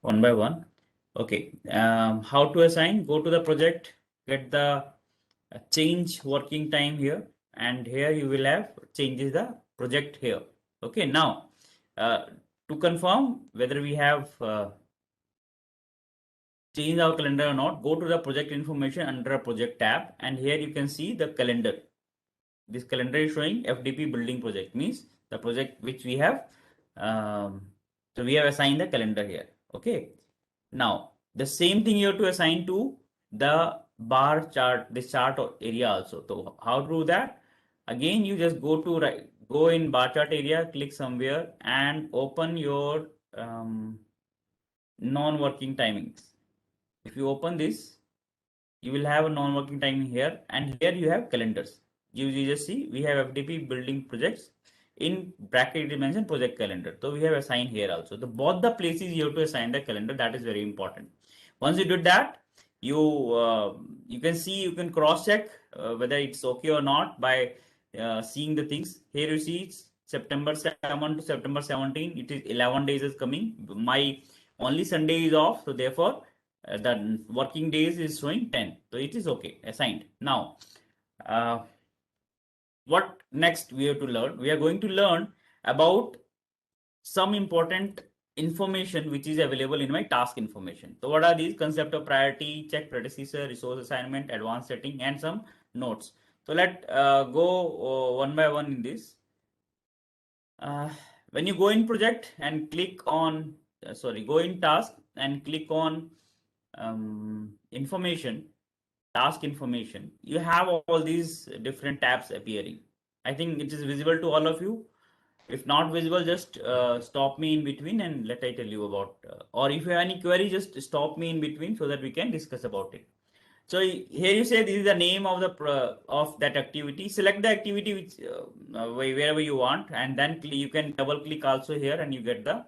one by one. Okay, how to assign? Go to the project, get the change working time here, and here you will have changes the project here. Okay, now to confirm whether we have changed our calendar or not, go to the project information under a project tab, and here you can see the calendar. This calendar is showing FDP building project, means the project which we have. So we have assigned the calendar here. Okay. Now the same thing you have to assign to the bar chart, this chart area also. So how to do that? Again, you just go in bar chart area, click somewhere and open your non-working timings. If you open this, you will have a non-working timing here, and here you have calendars. You just see we have FDP building projects, in bracket dimension project calendar. So we have assigned here also. The both the places you have to assign the calendar. That is very important. Once you did that, you can see, you can cross check whether it's okay or not by seeing the things. Here you see it's September 7 to September 17. It is 11 days is coming. My only Sunday is off, so therefore the working days is showing 10. So it is okay, assigned. Now what next we have to learn? We are going to learn about some important information which is available in my task information. So what are these? Concept of priority, check predecessor, resource assignment, advanced setting, and some notes. So let go one by one in this. When you go in project and click on go in task and click on information, task information, you have all these different tabs appearing. I think it is visible to all of you. If not visible, just stop me in between and let I tell you about, or if you have any query, just stop me in between so that we can discuss about it. So here you say this is the name of the of that activity. Select the activity which wherever you want, and then you can double click also here, and you get the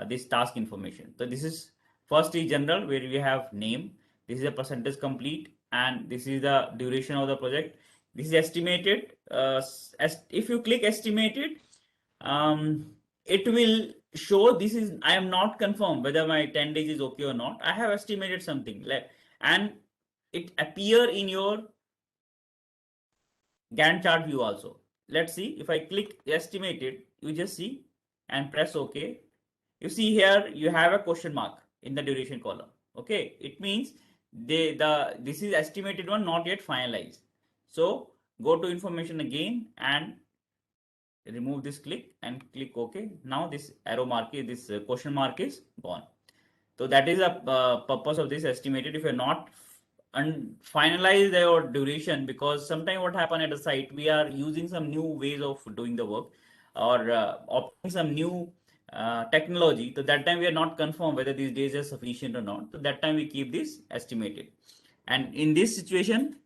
this task information. So this is first is general, where we have name. This is a percentage complete, and this is the duration of the project. This is estimated. As if you click estimated, it will show this is, I am not confirmed whether my 10 days is okay or not. I have estimated something, and it appear in your Gantt chart view also. Let's see, if I click estimated, you just see and press OK. You see here you have a question mark in the duration column. Okay, it means this is estimated one, not yet finalized. So go to information again and remove this click and click OK. Now this arrow mark, this question mark is gone. So that is the purpose of this estimated. If you're not finalize your duration, because sometimes what happen at a site, we are using some new ways of doing the work, or opting some new technology. So that time we are not confirmed whether these days are sufficient or not. So that time we keep this estimated. And in this situation,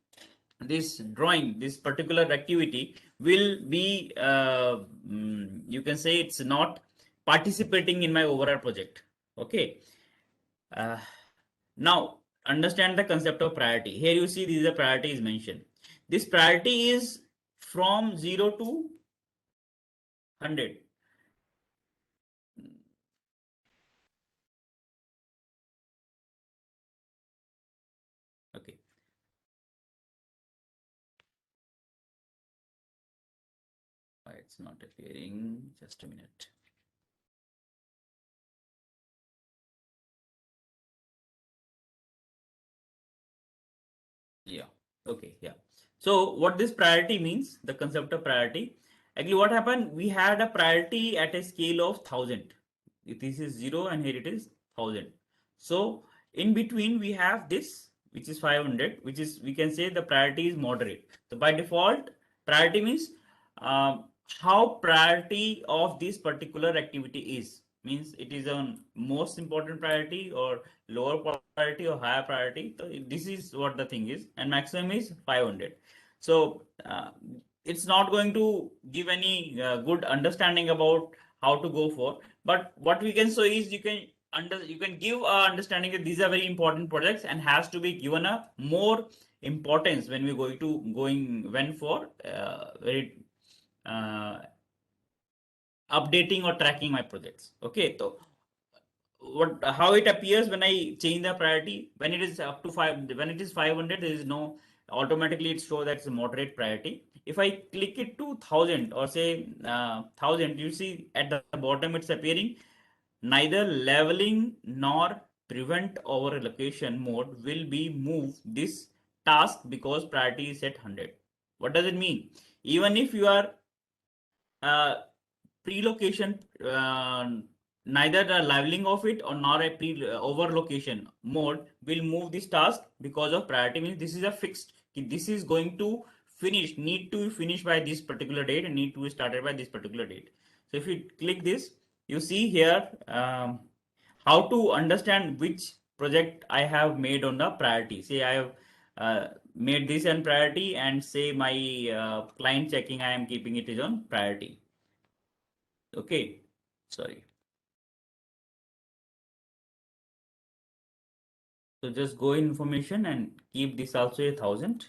this drawing, this particular activity will be you can say it's not participating in my overall project. Okay. Now understand the concept of priority. Here you see this is a priority is mentioned. This priority is from 0 to 100. Okay. Why it's not appearing? Just a minute. Yeah. Okay. Yeah. So what this priority means, the concept of priority, actually what happened, we had a priority at a scale of 1000. This is 0 and here it is 1000. So in between we have this, which is 500, which is, we can say the priority is moderate. So by default, priority means how priority of this particular activity is. Means it is on most important priority or lower priority or higher priority. So this is what the thing is, and maximum is 500. So it's not going to give any good understanding about how to go for, but what we can show is you can give understanding that these are very important projects and has to be given a more importance when we when for very updating or tracking my projects. Okay, so how it appears when I change the priority. When it is up to 5, when it is 500, there is no, automatically it shows that it's a moderate priority. If I click it to 1000 or say 1000, you see at the bottom it's appearing neither leveling nor prevent overallocation mode will be move this task because priority is set 100. What does it mean? Even if you are pre-location, neither the leveling of it or nor a pre overlocation mode will move this task because of priority. Means this is a fixed, this is going to finish, need to finish by this particular date and need to be started by this particular date. So if you click this, you see here how to understand which project I have made on the priority. Say I have made this on priority, and say my client checking I am keeping it is on priority. Okay, sorry. So just go in information and keep this also 1000.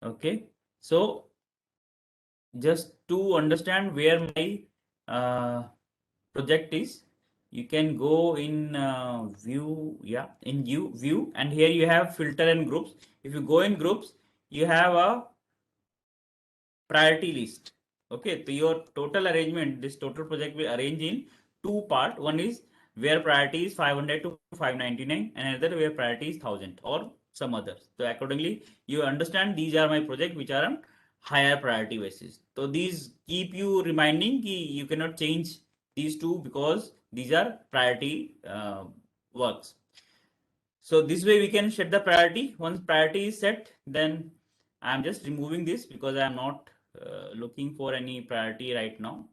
Okay, so just to understand where my project is, you can go in view, yeah, in view, and here you have filter and groups. If you go in groups, you have a priority list. Okay, so your total arrangement, this total project will arrange in two part. One is where priority is 500 to 599, and another where priority is 1000 or some others. So accordingly, you understand these are my project which are on higher priority basis. So these keep you reminding you cannot change these two because these are priority works. So this way we can set the priority. Once priority is set, then I'm just removing this because I'm not looking for any priority right now.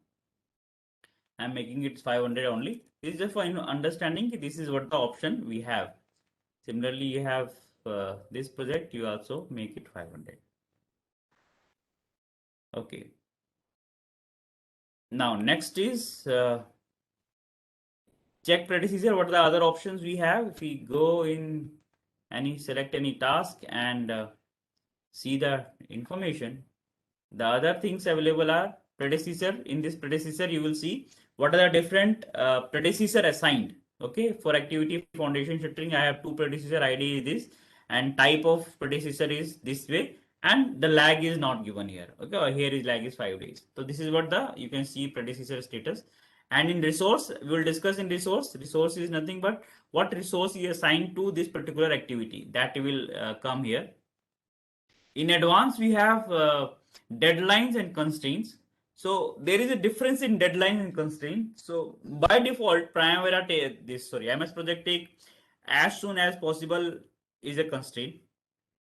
I'm making it 500 only. This is just for understanding. This is what the option we have. Similarly, you have this project, you also make it 500. Okay. Now next is check predecessor. What are the other options we have? If we go in any, select any task and see the information, the other things available are predecessor. In this predecessor, you will see what are the different predecessor assigned. Okay, for activity foundation structuring, I have two predecessor, ID is this, and type of predecessor is this way, and the lag is not given here. Okay, or here is lag is 5 days. So this is what the, you can see predecessor status. And in resource, we will discuss in resource. Resource is nothing but what resource is assigned to this particular activity, that will come here. In advance, we have deadlines and constraints. So there is a difference in deadline and constraint. So by default, Primavera MS Project take as soon as possible is a constraint.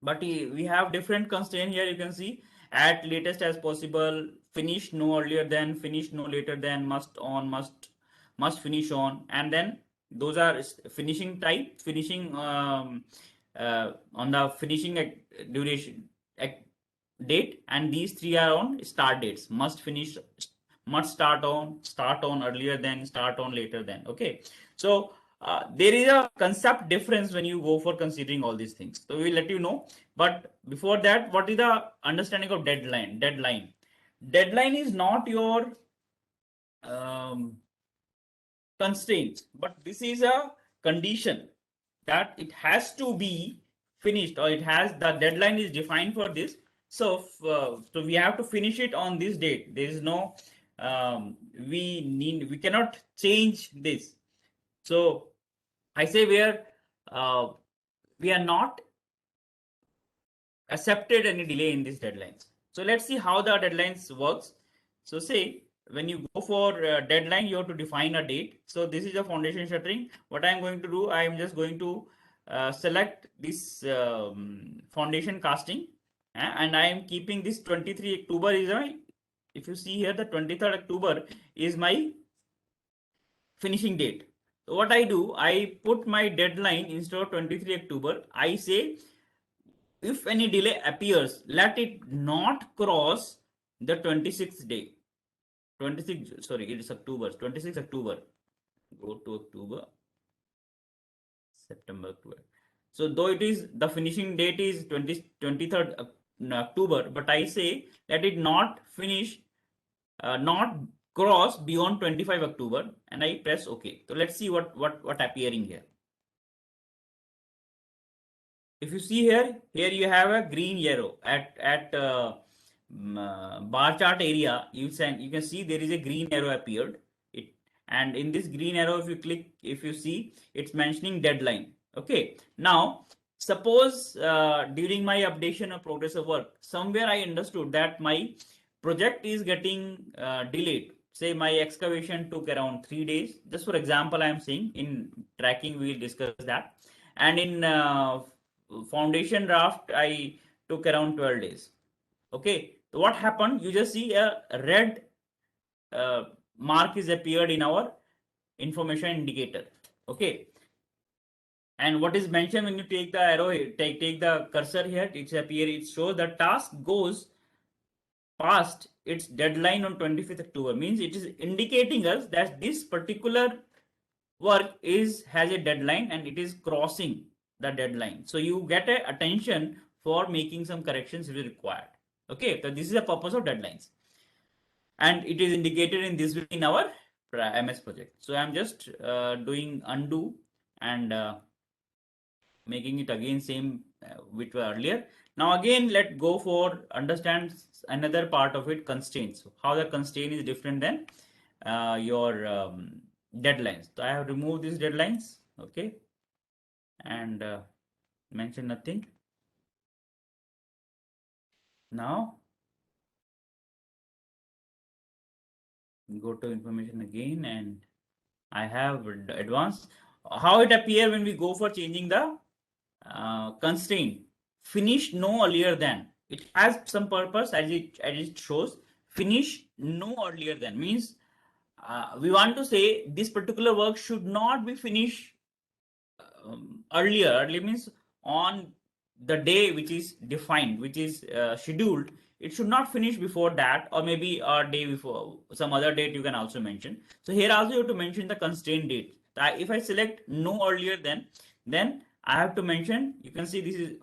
But we have different constraint here. You can see at latest as possible, finish no earlier than, finish no later than, must on, must finish on, and then those are finishing type, finishing on the finishing duration date, and these three are on start dates, must finish, must start on earlier than, start on later than. Okay, so there is a concept difference when you go for considering all these things, so we will let you know. But before that, what is the understanding of deadline is not your constraints, but this is a condition that it has to be finished, or it has, the deadline is defined for this. So so we have to finish it on this date. There is no we cannot change this. So I say where we are not accepted any delay in these deadlines. So let's see how the deadlines works. So say when you go for deadline, you have to define a date. So this is a foundation shuttering. What I'm going to do, I am just going to select this foundation casting, and I am keeping this 23 October is my, if you see here, the 23rd October is my finishing date. So what I do, I put my deadline instead of 23 October. I say if any delay appears, let it not cross the 26th day. 26, sorry, it is October, 26 October. Go to October, September, October. So though it is, the finishing date is 23rd October, but I say let it not finish, not cross beyond 25 October and I press OK. So let's see what appearing here. If you see here you have a green arrow at bar chart area. You can see there is a green arrow appeared. And in this green arrow, if you click, if you see, it's mentioning deadline. Okay. Now, suppose during my updation of progress of work, somewhere I understood that my project is getting delayed. Say my excavation took around 3 days. Just for example, I am saying in tracking, we will discuss that. And in foundation draft, I took around 12 days. Okay. So what happened? You just see a red mark is appeared in our information indicator. Okay. And what is mentioned when you take the arrow, take the cursor here, it's appear, it shows the task goes past its deadline on 25th October. Means it is indicating us that this particular work has a deadline and it is crossing the deadline. So you get a attention for making some corrections if required. Okay. So this is the purpose of deadlines. And it is indicated in this way in our MS project. So I'm just doing undo and making it again same which were earlier. Now again, let's go for understand another part of it, constraints. How the constraint is different than your deadlines. So I have removed these deadlines, okay, and mention nothing. Now go to information again, and I have advanced. How it appear when we go for changing the constraint? Finish no earlier than. It has some purpose as it shows. Finish no earlier than means we want to say this particular work should not be finished earlier. Early means on the day which is defined, which is scheduled. It should not finish before that, or maybe a day before, some other date you can also mention. So here also you have to mention the constraint date. If I select no earlier then I have to mention, you can see this is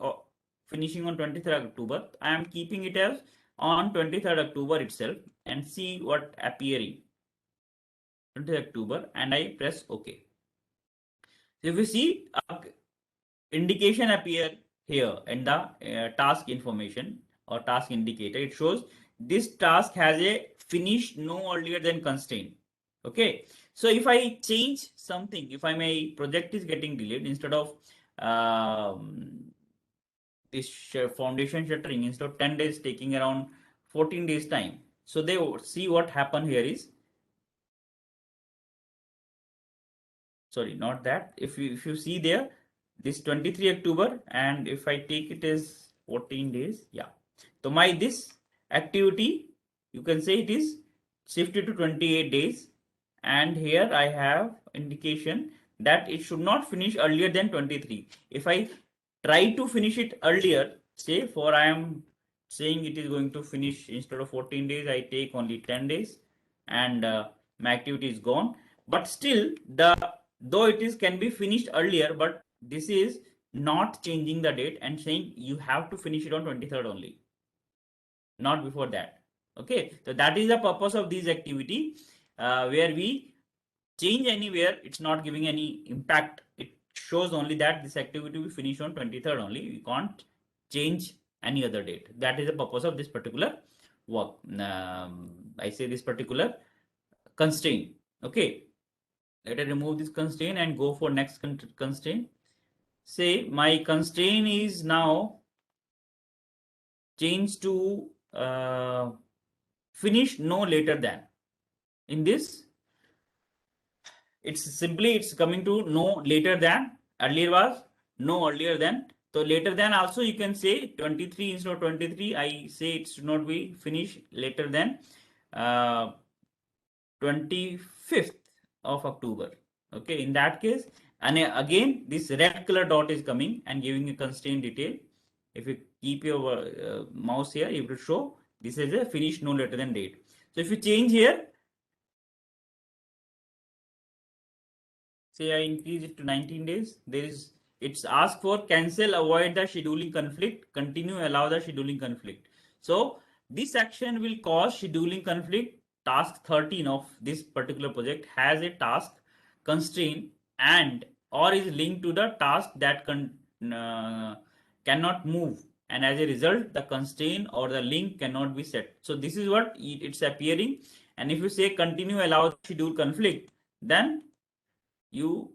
finishing on 23rd October. I am keeping it as on 23rd October itself and see what appearing 23rd October and I press OK. So if you see indication appear here in the task information or task indicator, it shows this task has a finish no earlier than constraint. Okay. So if I change something, if my project is getting delayed, instead of this foundation shuttering, instead of 10 days taking around 14 days time. So they see what happened here is, sorry, not that. If you see there, this 23 October, and if I take it as 14 days, yeah. So my this activity, you can say it is shifted to 28 days. And here I have indication that it should not finish earlier than 23. If I try to finish it earlier, say for I am saying it is going to finish instead of 14 days, I take only 10 days and my activity is gone. But still, though it is can be finished earlier, but this is not changing the date and saying you have to finish it on 23rd only, not before that. Okay, so that is the purpose of this activity where we change anywhere, it's not giving any impact. It shows only that this activity will finish on 23rd only. We can't change any other date. That is the purpose of this particular work. I say this particular constraint. Okay, let us remove this constraint and go for next constraint. Say my constraint is now changed to finish no later than. In this, it's coming to no later than. Earlier was no earlier than. So later than also you can say 23 instead of 23. I say it should not be finished later than 25th of October. Okay, in that case, and again this red color dot is coming and giving a constraint detail. If you keep your mouse here, it will show this is a finish no later than date. So if you change here, say I increase it to 19 days, it's asked for cancel, avoid the scheduling conflict, continue, allow the scheduling conflict. So this action will cause scheduling conflict task 13 of this particular project has a task constraint and or is linked to the task that cannot move, and as a result the constraint or the link cannot be set. So this is what it's appearing, and if you say continue allow schedule conflict, then you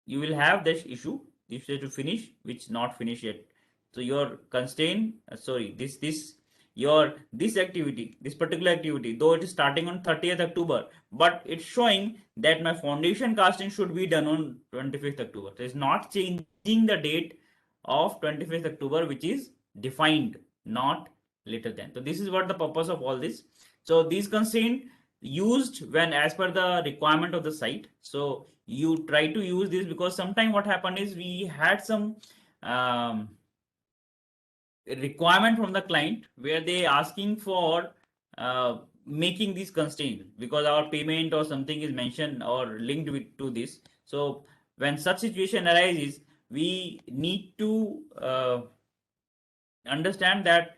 will have this issue. If you say to finish which not finish yet, so your constraint sorry this activity, this particular activity, though it is starting on 30th October, but it's showing that my foundation casting should be done on 25th October. So it's not changing the date of 25th October, which is defined, not later than. So this is what the purpose of all this. So these constraints used when as per the requirement of the site. So you try to use this because sometime what happened is we had some requirement from the client where they asking for making these constraints because our payment or something is mentioned or linked with to this. So when such situation arises, we need to understand that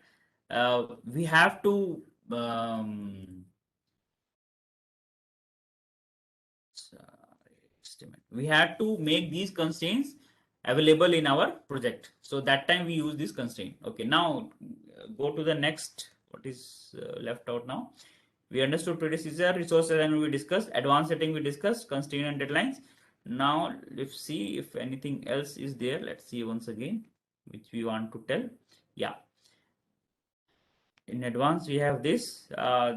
we have to we had to make these constraints available in our project. So that time we use this constraint. Okay, now go to the next. What is left out now? We understood predecessor, resource alignment we discussed, advanced setting we discussed, constraint and deadlines. Now let's see if anything else is there. Let's see once again, which we want to tell. Yeah. In advance, we have this.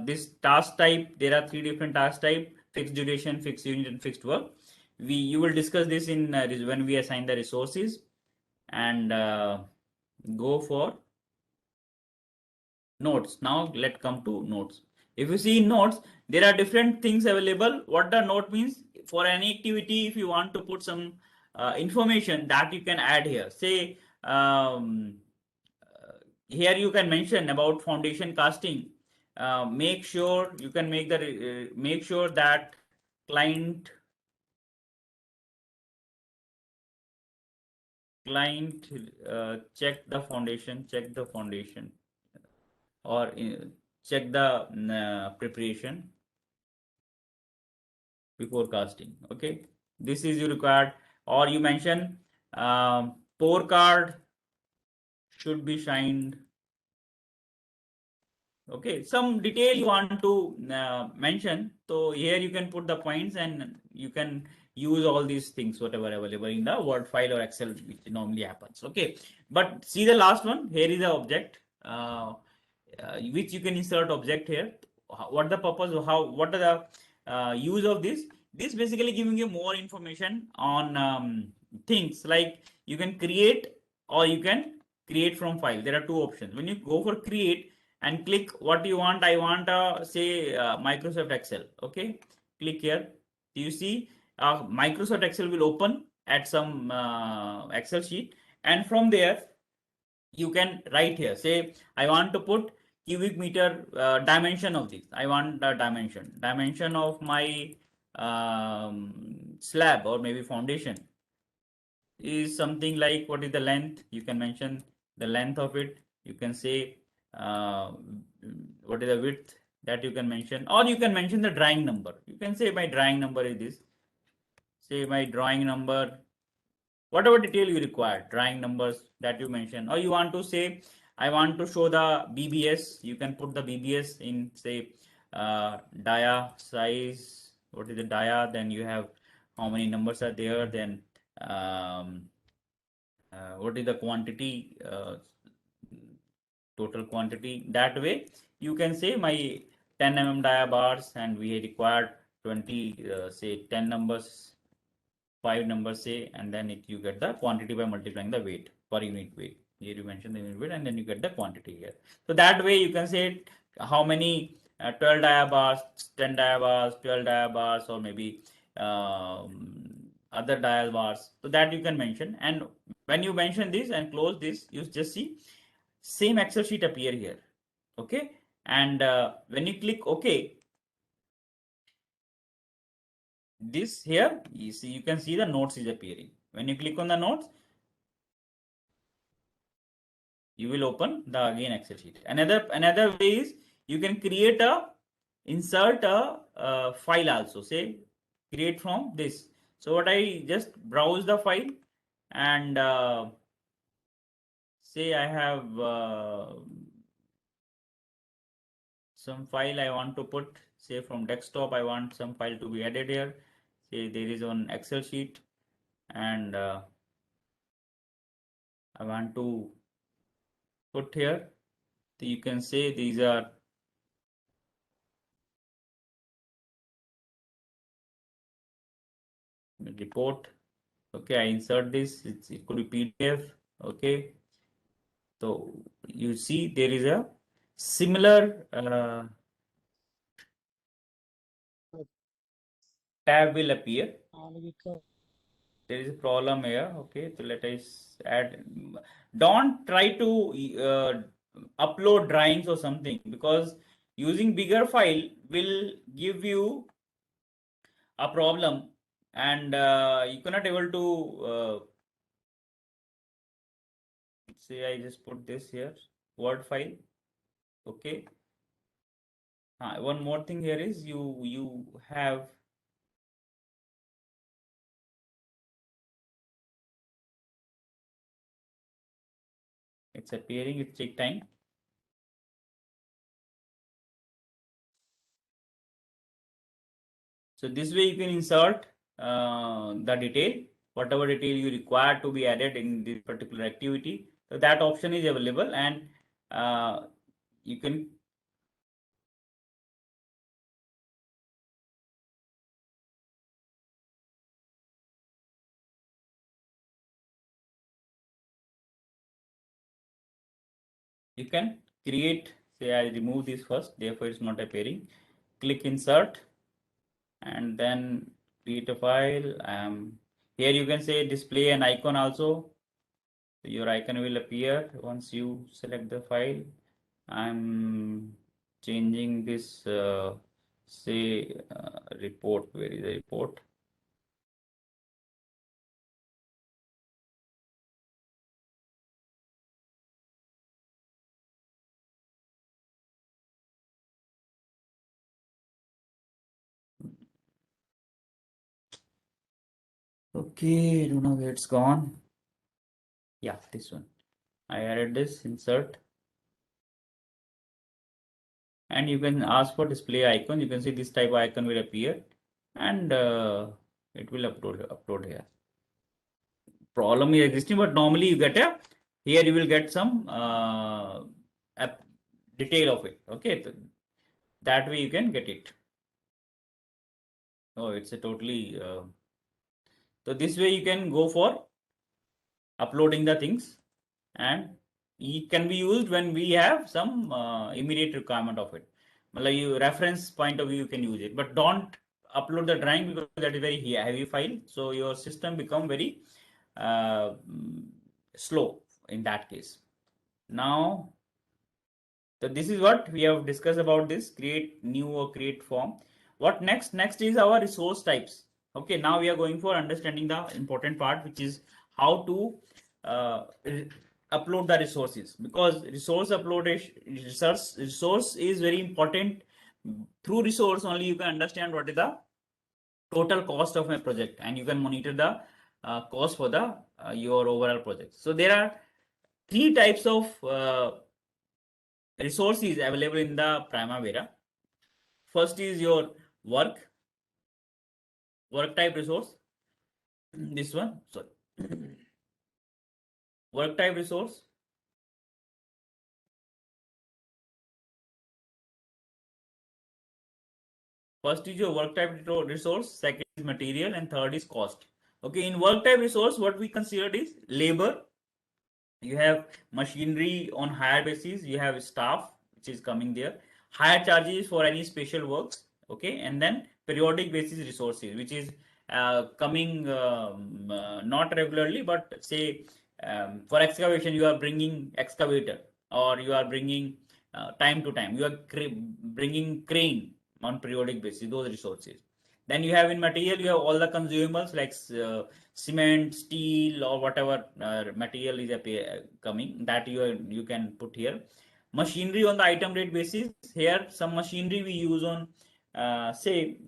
This task type, there are 3 different task type: fixed duration, fixed unit, and fixed work. You will discuss this in when we assign the resources, and go for notes. Now let's come to notes. If you see in notes, there are different things available. What the note means, for any activity, if you want to put some information that you can add here, say here you can mention about foundation casting. Make sure you can make the make sure that client check the foundation or check the preparation before casting. Okay, this is you required, or you mention pour card should be signed. Okay, some detail you want to mention. So here you can put the points and you can use all these things, whatever available in the Word file or Excel, which normally happens. Okay, but see the last one. Here is the object, which you can insert object here. What the purpose? What are the use of this? This basically giving you more information on things like you can create or you can create from file. There are 2 options. When you go for create and click what you want, I want say Microsoft Excel. Okay, click here. You see Microsoft Excel will open at some Excel sheet, and from there you can write here, say I want to put cubic meter dimension of this. I want the dimension of my slab or maybe foundation is something like, what is the length? You can mention the length of it. You can say what is the width that you can mention, or you can mention the drawing number. You can say my drawing number is this. Say my drawing number, whatever detail you require, drawing numbers that you mention, or you want to say I want to show the BBS. You can put the BBS in, say dia size. What is the dia? Then you have how many numbers are there. Then what is the quantity, total quantity. That way you can say my 10 dia bars, and we required 20 say 10 numbers, 5 numbers say, and then you get the quantity by multiplying the weight per unit weight. Here you mention the unit weight, and then you get the quantity here. So that way you can say how many 12 dia bars, 10 dia bars, 12 dia bars, or maybe other dia bars. So that you can mention, and when you mention this and close this, you just see same Excel sheet appear here. Okay, and when you click OK, this here you see, you can see the notes is appearing. When you click on the notes, you will open the again Excel sheet. Another way is you can create a insert a file also, say create from this. So what I just browse the file and say I have some file I want to put, say from desktop, I want some file to be added here. Say there is one Excel sheet and I want to put here. So you can say these are report. Okay, I insert this. It could be PDF. Okay, so you see there is a similar tab will appear. There is a problem here. Okay, so let us add. Don't try to upload drawings or something, because using bigger file will give you a problem, and you cannot able to say I just put this here Word file. Okay. One more thing here is you have it's appearing, it take time. So this way you can insert the detail, whatever detail you require to be added in this particular activity. So that option is available, and you can create, say I remove this first, therefore it's not appearing. Click insert and then create a file. Here you can say display an icon also. So your icon will appear once you select the file. I'm changing this say report. Where is the report? Okay, I don't know where it's gone. Yeah, this one. I added this insert, and you can ask for display icon. You can see this type of icon will appear, and it will upload here. Problem is existing, but normally you get a here you will get some detail of it. Okay, so that way you can get it. Oh, it's a totally so this way you can go for uploading the things, and it can be used when we have some immediate requirement of it. Like you reference point of view, you can use it, but don't upload the drawing because that is very heavy file. So your system become very uh, slow in that case. Now, so this is what we have discussed about this create new or create form. What next? Next is our resource types. Okay, now we are going for understanding the important part, which is how to upload the resources, because resource resource is very important. Through resource only you can understand what is the total cost of my project, and you can monitor the cost for the your overall project. So there are three types of resources available in the Primavera. First is your work type resource. This one, sorry, work type resource. First is your work type resource, second is material, and third is cost. Okay, in work type resource, what we considered is labor. You have machinery on hire basis, you have staff which is coming there, higher charges for any special works. Okay, and then periodic basis resources, which is coming not regularly, but say for excavation you are bringing excavator, or you are bringing time to time you are bringing crane on periodic basis, those resources. Then you have in material, you have all the consumables like cement, steel, or whatever material is coming, that you can put here. machinery on the item rate basis. Here some machinery we use on say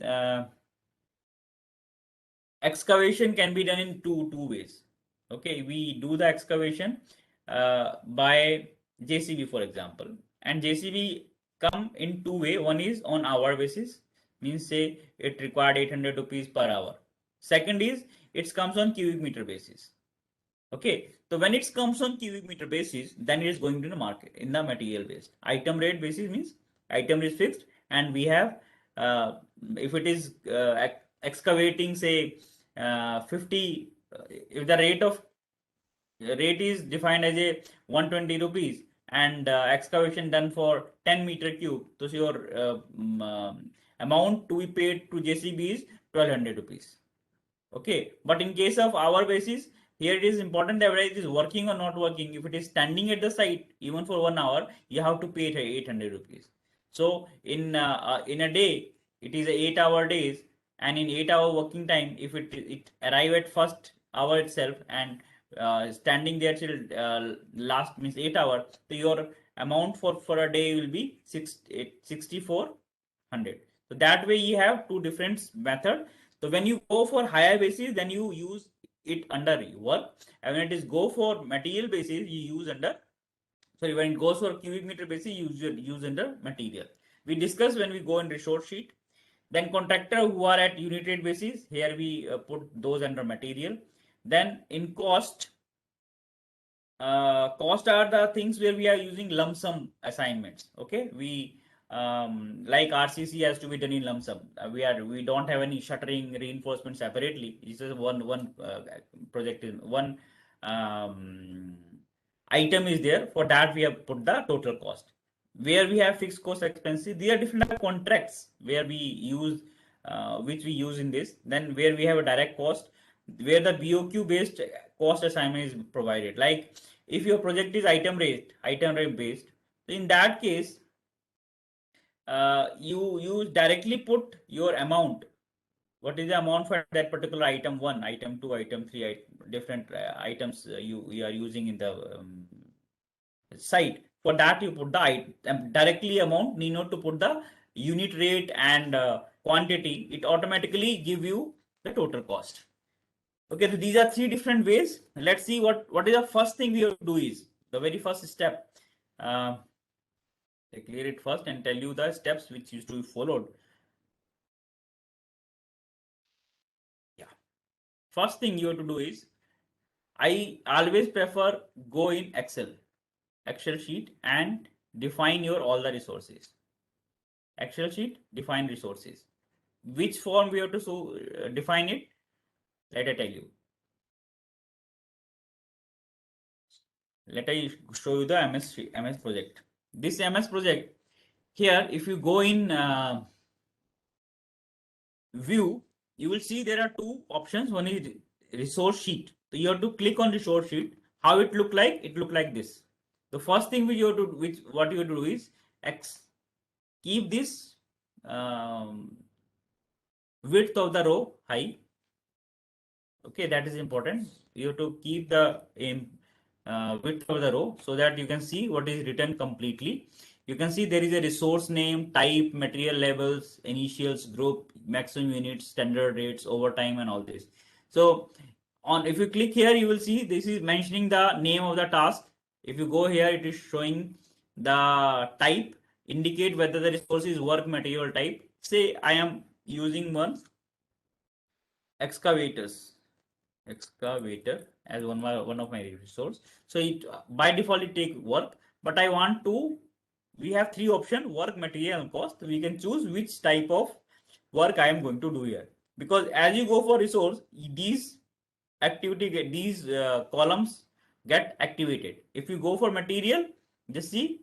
excavation can be done in two ways. Okay, we do the excavation by JCB, for example, and JCB come in two way. One is on hour basis, means say it required 800 rupees per hour. Second is it comes on cubic meter basis. Okay, so when it comes on cubic meter basis, then it is going to the market in the material based. Item rate basis means item is fixed, and we have if it is excavating say 50, if the rate is defined as a 120 rupees and excavation done for 10 meter cube, so your amount to be paid to JCB is 1200 rupees. Okay, but in case of our basis, here it is important that whether it is working or not working. If it is standing at the site even for 1 hour, you have to pay 800 rupees. So in a day, it is 8-hour days, and in 8-hour working time, if it arrive at first hour itself and standing there till last means 8 hours, so your amount for a day will be 6,400. So that way you have two different method. So when you go for higher basis, then you use it under work, and when it is go for material basis, you use under, sorry, when it goes for cubic meter basis, you use under material. We discuss when we go in resource sheet. Then contractor who are at unit rate basis, here we put those under material. Then in cost are the things where we are using lump sum assignments. Okay, we like RCC has to be done in lump sum. We don't have any shuttering reinforcement separately. It's just one project is one item is there. For that we have put the total cost. Where we have fixed cost expenses, there are different contracts where we use which we use in this. Then where we have a direct cost, where the BOQ based cost assignment is provided. Like if your project is item rate based, in that case you directly put your amount. What is the amount for that particular item 1, item 2, item 3, different items you are using in the site. For that you put the item directly amount, need not to put the unit rate and quantity. It automatically give you the total cost. Okay, so these are three different ways. Let's see what is the first thing we have to do is the very first step. I clear it first and tell you the steps which used to be followed. Yeah, first thing you have to do is, I always prefer go in Excel sheet and define your all the resources. Excel sheet, define resources. Which form we have to define it? Let I tell you. Let I show you the MS project. This MS project here, if you go in view, you will see there are two options. One is resource sheet. So you have to click on resource sheet. How it look like? It look like this. The first thing what you have to do is keep this width of the row high. Okay, that is important. You have to keep the width of the row so that you can see what is written completely. You can see there is a resource name, type, material levels, initials, group, maximum units, standard rates, overtime, and all this. So if you click here, you will see this is mentioning the name of the task. If you go here, it is showing the type, indicate whether the resource is work material type. Say I am using one excavator as one of my resource. So it by default it take work, but I want to, we have three options: work, material, and cost. We can choose which type of work I am going to do here, because as you go for resource, these columns get activated. If you go for material, just see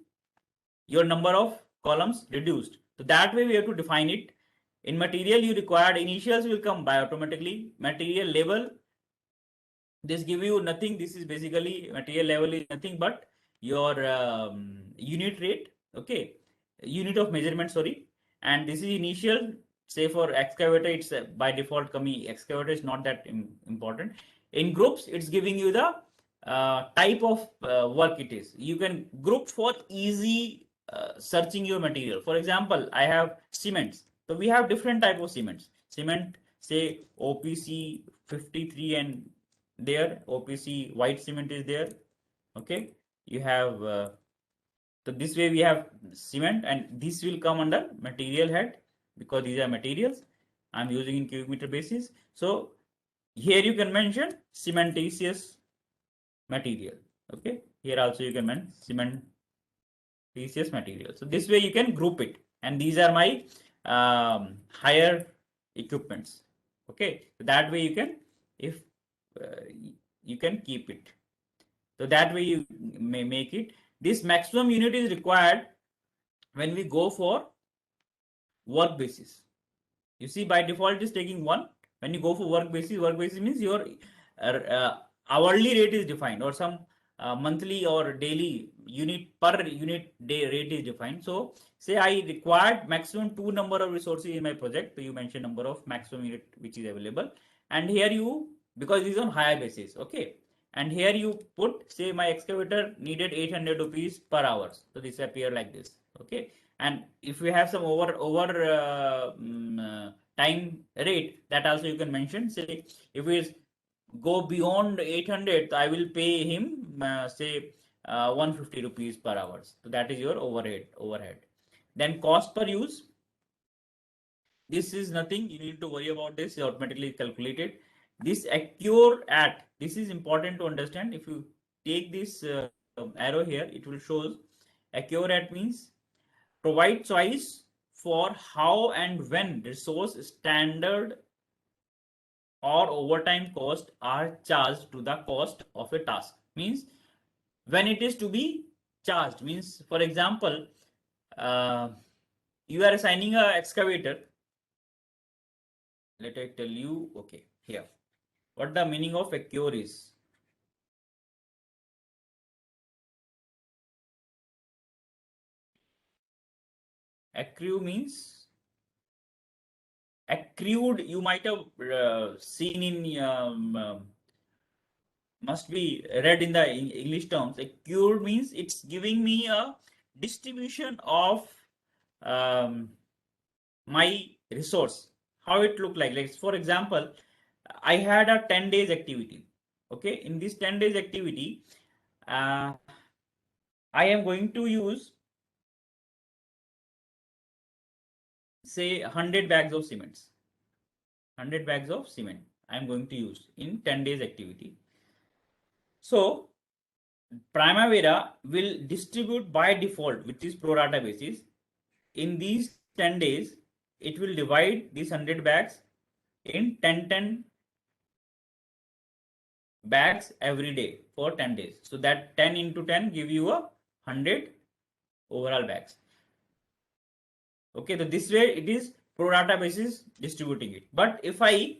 your number of columns reduced. So that way we have to define it. In material, you required initials will come by automatically. Material level, this give you nothing. This is basically material level is nothing but your unit rate. Okay, unit of measurement, sorry. And this is initial. Say for excavator, it's by default coming. Excavator is not that important. In groups, it's giving you the type of work it is. You can group for easy searching your material. For example, I have cements. So we have different type of cements. Cement, say OPC 53 and there OPC white cement is there. Okay, you have so this way we have cement, and this will come under material head because these are materials I'm using in cubic meter basis. So here you can mention cementitious material. Okay, here also you can mention cementitious material. So this way you can group it, and these are my higher equipments. Okay, so that way you can, if you can keep it. So that way you may make it. This maximum unit is required when we go for work basis. You see, by default it is taking 1. When you go for work basis means your hourly rate is defined, or some monthly or daily unit per unit day rate is defined. So say I required maximum 2 number of resources in my project. So you mention number of maximum unit which is available, and here you, because it is on higher basis, okay, and here you put, say my excavator needed 800 rupees per hour. So this appear like this, okay. And if we have some time rate, that also you can mention. Say if we go beyond 800, I will pay him say 150 rupees per hour. So that is your overhead. Then cost per use. This is nothing you need to worry about. This is automatically calculated. This occur at, this is important to understand. If you take this arrow here, it will show occur at means provide choice for how and when resource standard or overtime cost are charged to the cost of a task. Means when it is to be charged, means for example, you are assigning a excavator. Let I tell you, okay, here what the meaning of occur is. Accrue means accrued. You might have seen in must be read in the English terms. Accrued means it's giving me a distribution of my resource. How it look like for example, I had a 10 days activity. Okay, in this 10 days activity, I am going to use, say 100 bags of cements. 100 bags of cement I am going to use in 10 days activity. So Primavera will distribute by default with this pro rata basis. In these 10 days, it will divide these 100 bags in 10 bags every day for 10 days. So that 10 into 10 give you a 100 overall bags. Okay, so this way it is pro rata basis distributing it. But if I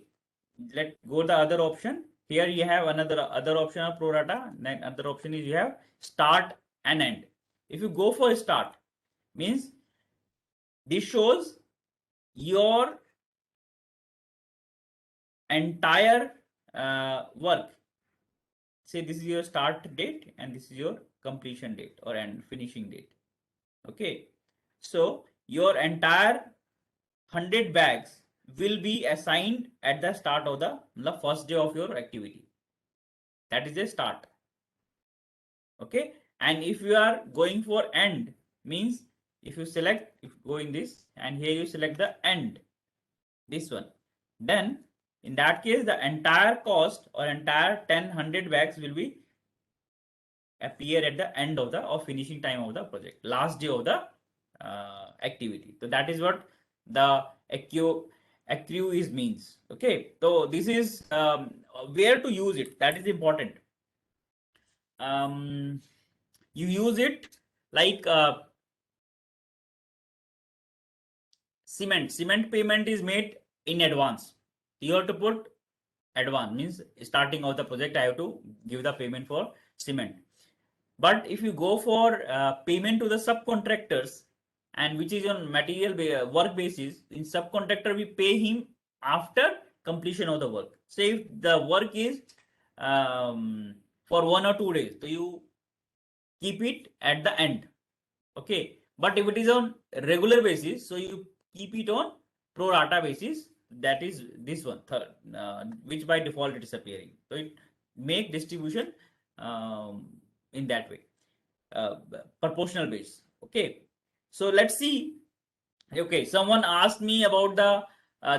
let go the other option, here you have other option of pro rata. Then other option is you have start and end. If you go for start, means this shows your entire work. Say this is your start date and this is your completion date or end finishing date. Okay, so your entire 100 bags will be assigned at the start of the first day of your activity. That is a start. Okay, and if you are going for end, means if you select, if go in this and here you select the end, this one, then in that case the entire cost or entire 100 bags will be appear at the end of the or finishing time of the project, last day of the activity. So that is what the accrue is means. Okay, so this is where to use it, that is important. You use it like cement payment is made in advance. You have to put advance, means starting of the project I have to give the payment for cement. But if you go for payment to the subcontractors, and which is on material work basis, in subcontractor we pay him after completion of the work. Say if the work is for 1 or 2 days. So you keep it at the end. Okay. But if it is on regular basis, so you keep it on pro rata basis. That is this one, which by default it is appearing. So it make distribution in that way, proportional base. Okay. So let's see. Okay, someone asked me about the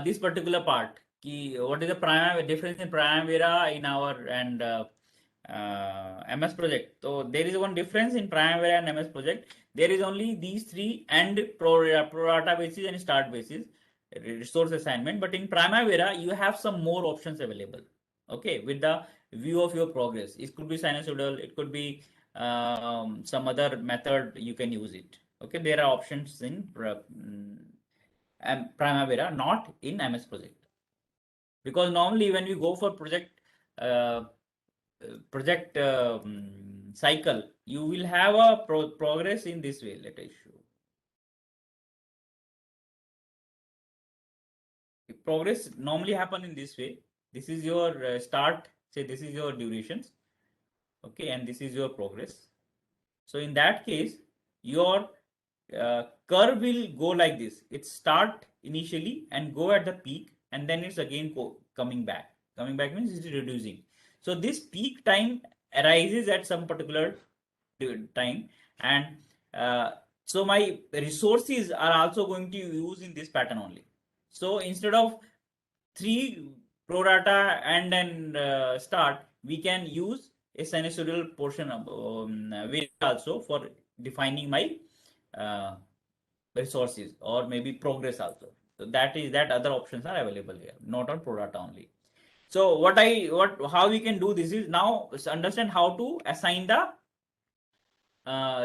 this particular part. What is the prime difference in Primavera in our and MS project? So there is one difference in Primavera and MS project. There is only these three and pro rata basis and start basis resource assignment. But in Primavera, you have some more options available. Okay, with the view of your progress. It could be sinusoidal. It could be some other method you can use it. Okay, there are options in Primavera, not in MS project. Because normally when we go for project cycle, you will have a progress in this way. Let us show. Progress normally happen in this way. This is your start. Say this is your durations. Okay, and this is your progress. So in that case, your curve will go like this. It start initially and go at the peak, and then it's again coming back. Coming back means it's reducing. So this peak time arises at some particular time, and so my resources are also going to use in this pattern only. So instead of 3 pro rata and then start, we can use a sinusoidal portion of also for defining my resources or maybe progress also. So that other options are available here, not on pro rata only. So how we can do this is now understand how to assign the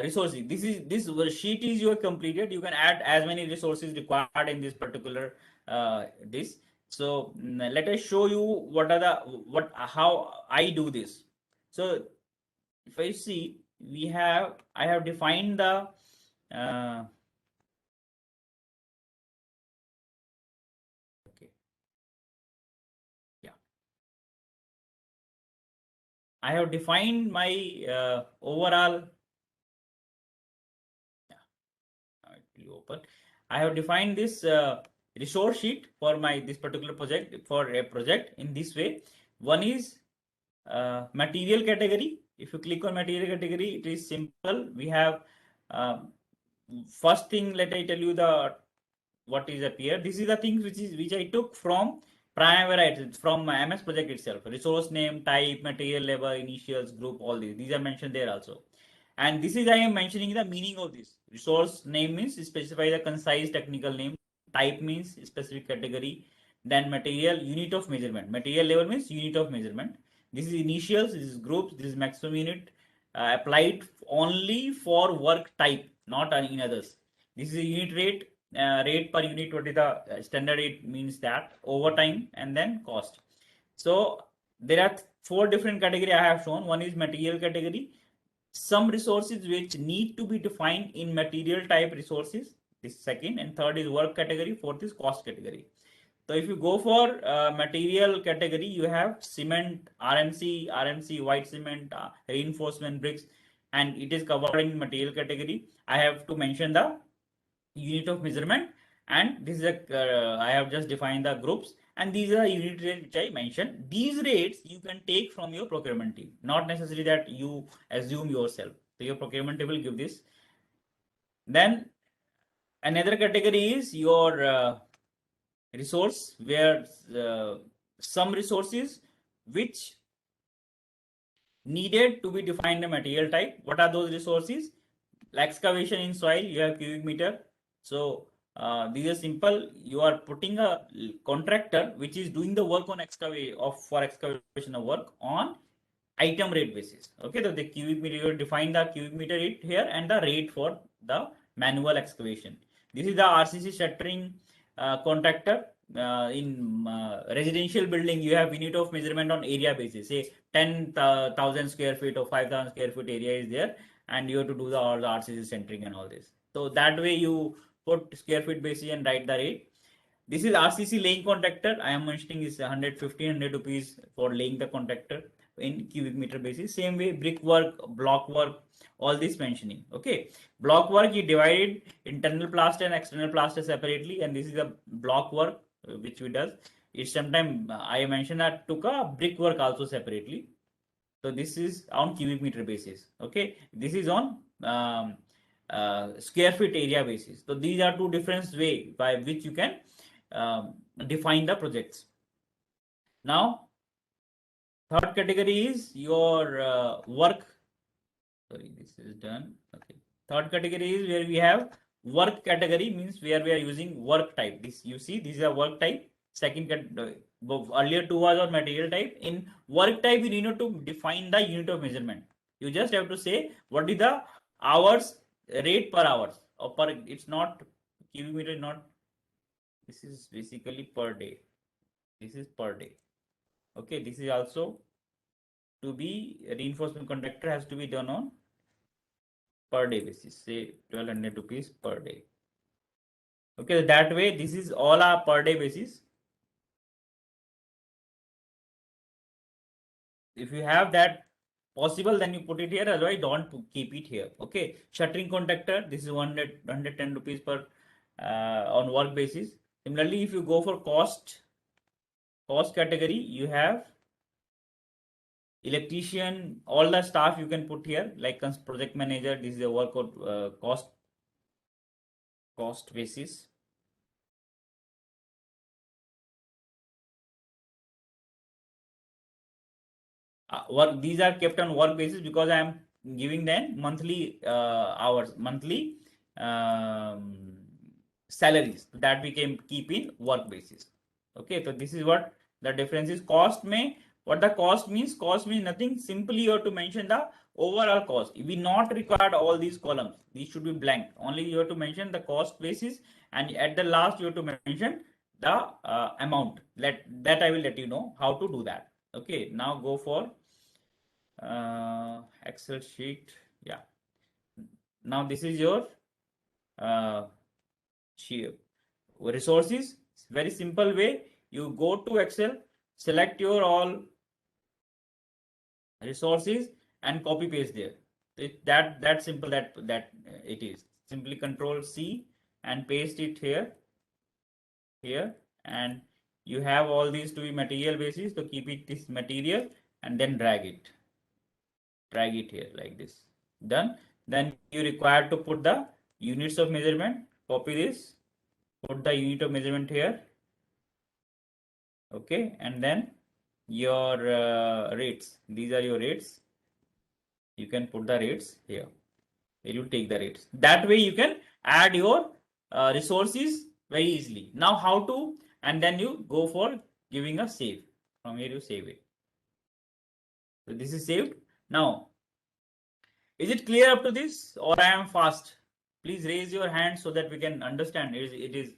resources. This sheet is your completed. You can add as many resources required in this particular this. So let us show you what are the how I do this. So if I see, I have defined the okay, yeah, I have defined my overall. Open. I have defined this resource sheet for this particular project for a project in this way. One is material category. If you click on material category, it is simple. We have first thing. Let I tell you what is appear. This is the things which I took from Primavera, from my MS project itself. Resource name, type, material level, initials, group, all these. These are mentioned there also. And this is I am mentioning the meaning of this. Resource name means specify the concise technical name. Type means specific category. Then material, unit of measurement. Material level means unit of measurement. This is initials, this is groups, this is maximum unit applied only for work type, not in others. This is a unit rate, rate per unit. What is the standard rate means that overtime and then cost. So there are 4 different category I have shown. One is material category. Some resources which need to be defined in material type resources. This second, and third is work category. Fourth is cost category. So if you go for material category, you have cement, RMC, white cement, reinforcement bricks, and it is covered in material category. I have to mention the unit of measurement, and this is I have just defined the groups, and these are unit rates which I mentioned. These rates you can take from your procurement team, not necessary that you assume yourself. So your procurement team will give this. Then another category is your resource, where some resources which needed to be defined a material type. What are those resources? Like excavation in soil, you have cubic meter. So these are simple. You are putting a contractor which is doing the work on for excavation of work on item rate basis. Okay, so the cubic meter, you define the cubic meter rate here and the rate for the manual excavation. This is the RCC shuttering contractor. In residential building, you have unit of measurement on area basis. Say 10,000 square feet or 5,000 square feet area is there, and you have to do all the RCC centering and all this. So that way you put square feet basis and write the rate. This is RCC laying contractor. I am mentioning is 150 rupees for laying the contractor. in cubic meter basis. Same way, brick work, block work, all this mentioning. Okay, block work you divided internal plaster and external plaster separately, and this is the block work which we does. It's sometime I mentioned that took a brick work also separately. So this is on cubic meter basis. Okay, this is on square feet area basis. So these are two different way by which you can define the projects. Now, third category is your work. Sorry, this is done. Okay. Third category is where we have work category, means where we are using work type. This you see, this is a work type. Second, earlier two was on material type. In work type, you need to define the unit of measurement. You just have to say what is the hours rate per hours or per. It's not cubic meter, not. This is basically per day. This is per day. Okay, this is also to be reinforcement conductor has to be done on per day basis, say 1200 rupees per day. Okay, that way this is all our per day basis. If you have that possible, then you put it here, otherwise don't keep it here. Okay, shuttering conductor, this is 110 rupees per on work basis. Similarly, if you go for cost category, you have electrician, all the staff you can put here, like project manager. This is a work cost basis. Work, these are kept on work basis because I am giving them monthly hours, monthly salaries that we can keep in work basis. Okay, so this is what the difference is. Cost may, what the cost means nothing, simply you have to mention the overall cost. We not required all these columns, these should be blank. Only you have to mention the cost basis, and at the last you have to mention the amount. That I will let you know how to do that. Okay, now go for Excel sheet. Yeah, now this is your resources. Very simple way. You go to Excel, select your all resources and copy paste there. That simple that it is. Simply Control C and paste it here, and you have all these to be material basis. So keep it this material and then drag it here like this. Done. Then you require to put the units of measurement. Copy this, put the unit of measurement here. Okay, and then your rates. These are your rates. You can put the rates here. You take the rates. That way you can add your resources very easily. Now how to, and then you go for giving a save. From here you save it. So this is saved. Now, is it clear up to this, or I am fast? Please raise your hand so that we can understand. It is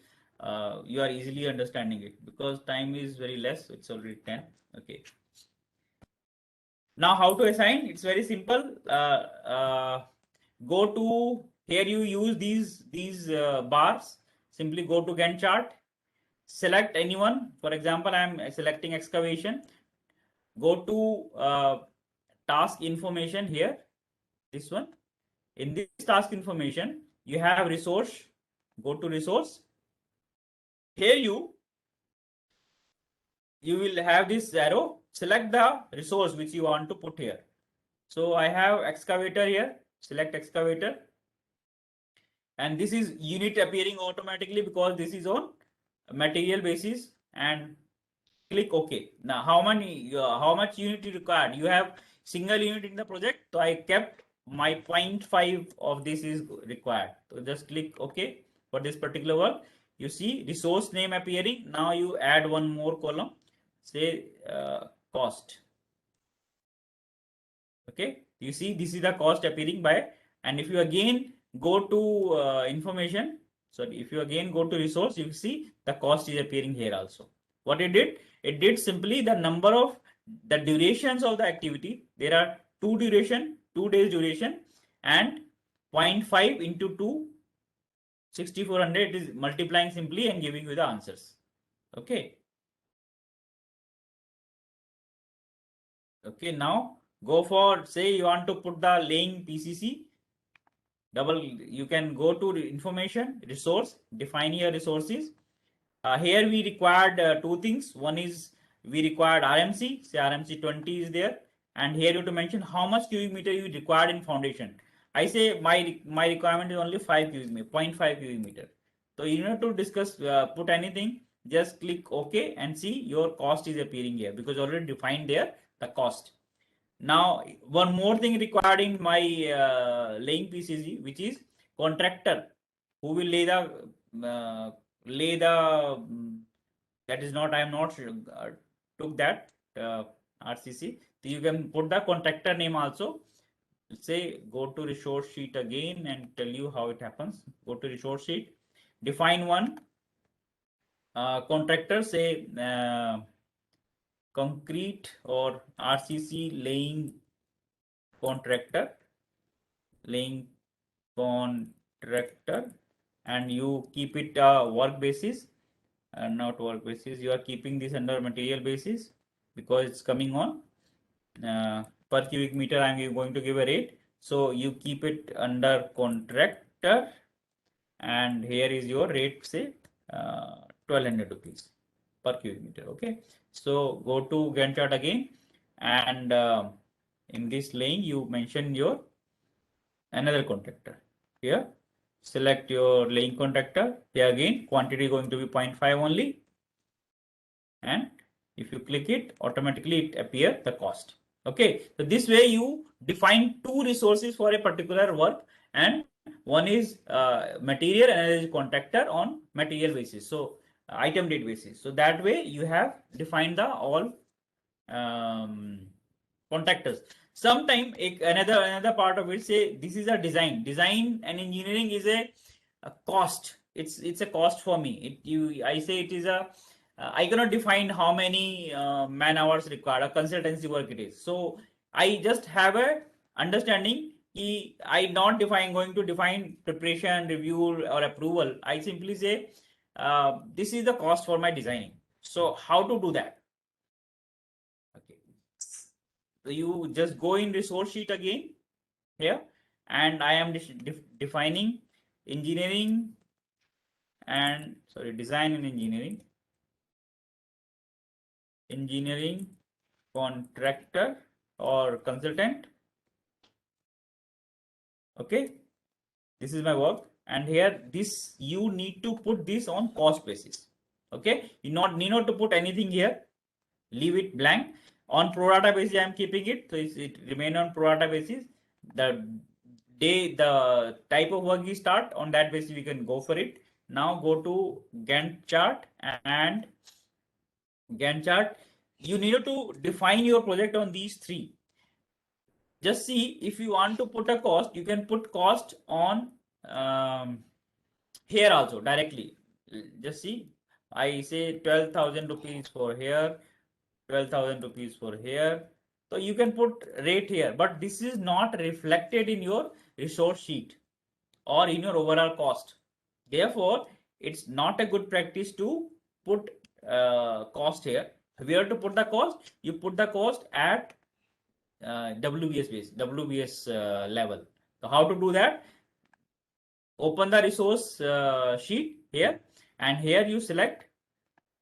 you are easily understanding it, because time is very less. It's already 10. Okay. Now how to assign? It's very simple. Go to here. You use these bars. Simply go to Gantt chart. Select anyone. For example, I am selecting excavation. Go to task information here. This one. In this task information, you have resource. Go to resource. Here you will have this arrow. Select the resource which you want to put here. So I have excavator here. Select excavator. And this is unit appearing automatically because this is on material basis, and click OK. Now how much unit you required? You have single unit in the project, so I kept my 0.5 of this is required. So just click OK for this particular work. You see resource name appearing. Now you add one more column, say cost. Okay, you see this is the cost appearing by, and if you again go to information, sorry, if you again go to resource, you see the cost is appearing here also. What it did simply the number of the durations of the activity. There are 2 days duration, and 0.5 into 2, 6400. It is multiplying simply and giving you the answers. Okay. Okay, now go for, say you want to put the laying PCC. You can go to information, resource, define your resources. Here we required two things. One is we required RMC, say RMC 20 is there, and here you have to mention how much cubic meter you required in foundation. I say my requirement is only 5 cubic meter, 0.5 cubic meter. So you need to discuss, put anything, just click OK and see your cost is appearing here because already defined there the cost. Now, one more thing required in my laying PCC, which is contractor who will lay the that is not, I am not took that RCC. So you can put the contractor name also. Say go to resource sheet again and tell you how it happens. Go to resource sheet, define one contractor, say concrete or RCC contractor, laying contractor, and you keep it work basis and not work basis. You are keeping this under material basis because it's coming on per cubic meter. I'm going to give a rate. So you keep it under contractor, and here is your rate, say 1200 rupees per cubic meter. Okay. So go to Gantt chart again, and in this laying you mention your another contractor. Here select your laying contractor. Here again quantity going to be 0.5 only, and if you click it, automatically it appear the cost. Okay, so this way you define two resources for a particular work, and one is material and another is contractor on material basis, so item date basis. So that way you have defined the all contractors. Sometime another part of it, say this is a design and engineering is a cost. It's a cost for me. I say it is a I cannot define how many man hours required, a consultancy work it is. So I just have a understanding. I not define going to define preparation, review or approval. I simply say this is the cost for my designing. So how to do that? Okay. So you just go in resource sheet again here, and I am defining engineering and design and engineering contractor or consultant. Okay, this is my work, and here this you need to put this on cost basis. Okay, you need not to put anything here, leave it blank. On pro rata basis I am keeping it, so it remain on pro rata basis. The type of work you start, on that basis we can go for it. Now go to Gantt chart, and Gantt chart you need to define your project on these three. Just see, if you want to put a cost, you can put cost on here also directly. Just see, I say 12,000 rupees for here, 12,000 rupees for here. So you can put rate here, but this is not reflected in your resource sheet or in your overall cost. Therefore, it's not a good practice to put cost here. Where to put the cost? You put the cost at WBS level. So how to do that? Open the resource sheet here, and here you select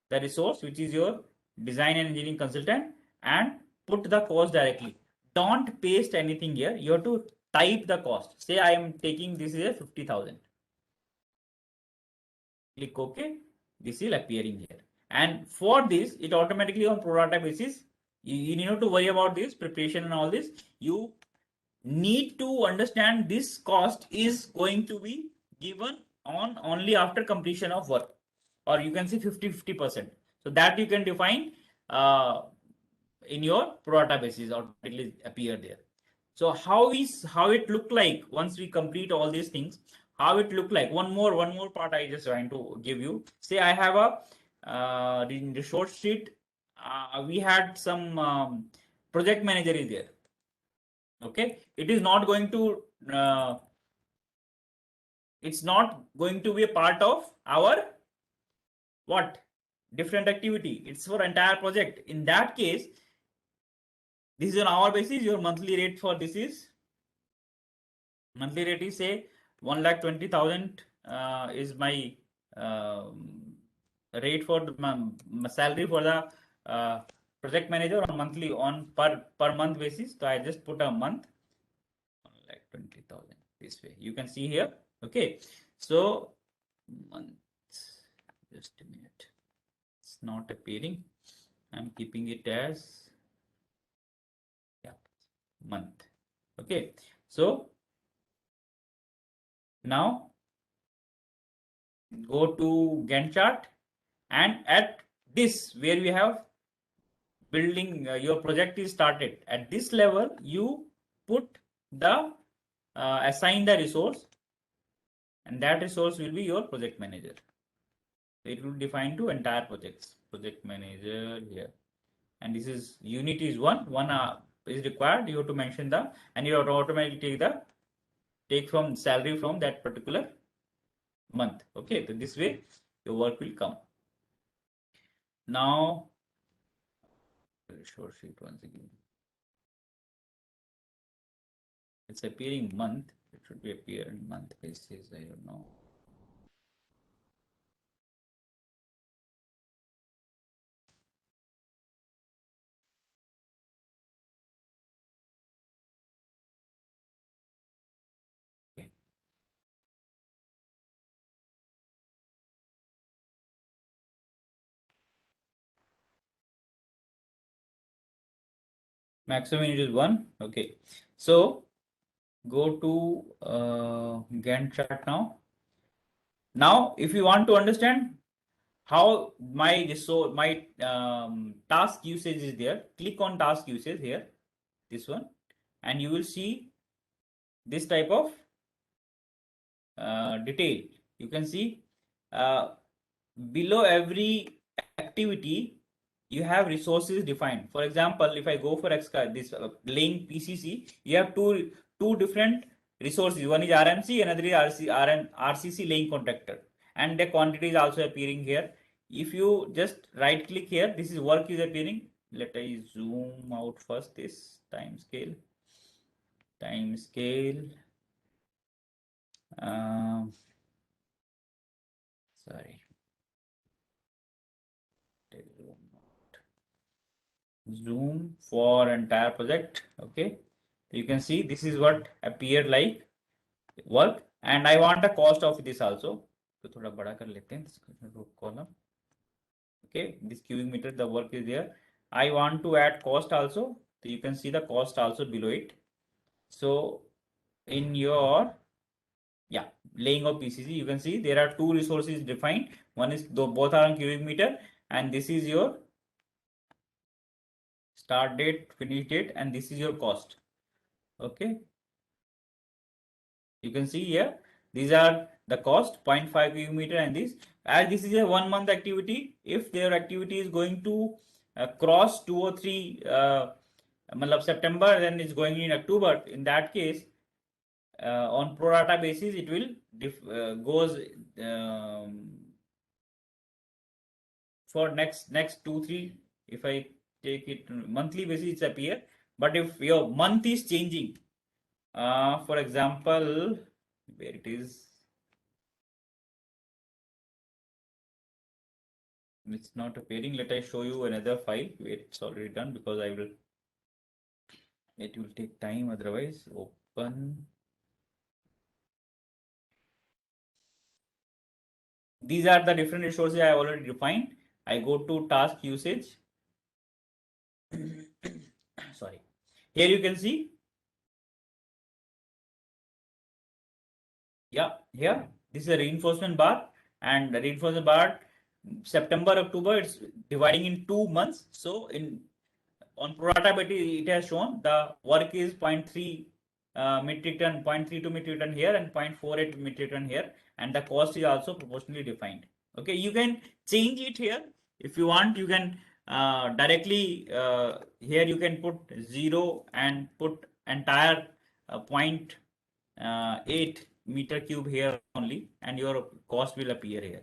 the resource which is your design and engineering consultant, and put the cost directly. Don't paste anything here. You have to type the cost. Say I am taking this is a 50,000. Click OK. This will appearing here. And for this, it automatically on pro rata basis. You need not to worry about this preparation and all this. You need to understand this cost is going to be given on only after completion of work, or you can say 50%. So that you can define in your pro rata basis, or it will appear there. So how it look like once we complete all these things? How it look like? One more part I just want to give you. Say I have a in the short sheet. We had some project manager is there. Okay, it is not going to. It's not going to be a part of our what different activity. It's for entire project. In that case, This is on hour basis. Your monthly rate for this is, monthly rate is say 1,20,000 is my rate for my salary for the project manager on monthly, on per month basis. So I just put a month, like 20,000 this way. You can see here. Okay. So month, just a minute. It's not appearing. I'm keeping it as, yeah, month. Okay. So now go to Gantt chart, and at this where we have building, your project is started at this level, you put the assign the resource, and that resource will be your project manager. It will define to entire projects, project manager here, and this is unit is one is required. You have to mention the, and you have to automatically take from salary from that particular month. Okay, so this way your work will come. Now short sheet once again. It's appearing month. It should be appearing month basis. I don't know. Okay. Maximum unit is 1. Okay. So go to Gantt chart now. Now, if you want to understand how my resource, my task usage is there, click on task usage here, this one, and you will see this type of detail. You can see below every activity you have resources defined. For example, if I go for this laying PCC, you have two different resources. One is RMC, another is RCC laying contractor, and the quantity is also appearing here. If you just right click here, this is work is appearing. Let I zoom out first this time scale. Sorry. Zoom for entire project. Okay, you can see this is what appear like work, and I want a cost of this also. So thoda bada kar lete hain this column. Okay, this cubic meter, the work is there. I want to add cost also, so you can see the cost also below it. So in your, yeah, laying of PCC, you can see there are two resources defined. One is, though both are on cubic meter, and this is your start date, finish date, and this is your cost. Okay, you can see here these are the cost 0.5 cubic meter, and this, as this is a 1 month activity, if their activity is going to cross 2 or 3 September, then it's going in October. In that case, on pro rata basis, it will goes for next 2-3. If I take it monthly basis, it's appear. But if your month is changing, for example, where it is, it's not appearing. Let I show you another file where it's already done, because it will take time otherwise. Open. These are the different resources I have already defined. I go to task usage. Sorry. Here you can see. Yeah, here this is a reinforcement bar, and the reinforcement bar September, October, it's dividing in 2 months. So in on pro rata basis, it has shown the work is 0.3 metric ton, 0.32 metric ton here, and 0.48 metric ton here, and the cost is also proportionally defined. Okay, you can change it here if you want. You can directly here you can put 0 and put entire 0.8 meter cube here only, and your cost will appear here.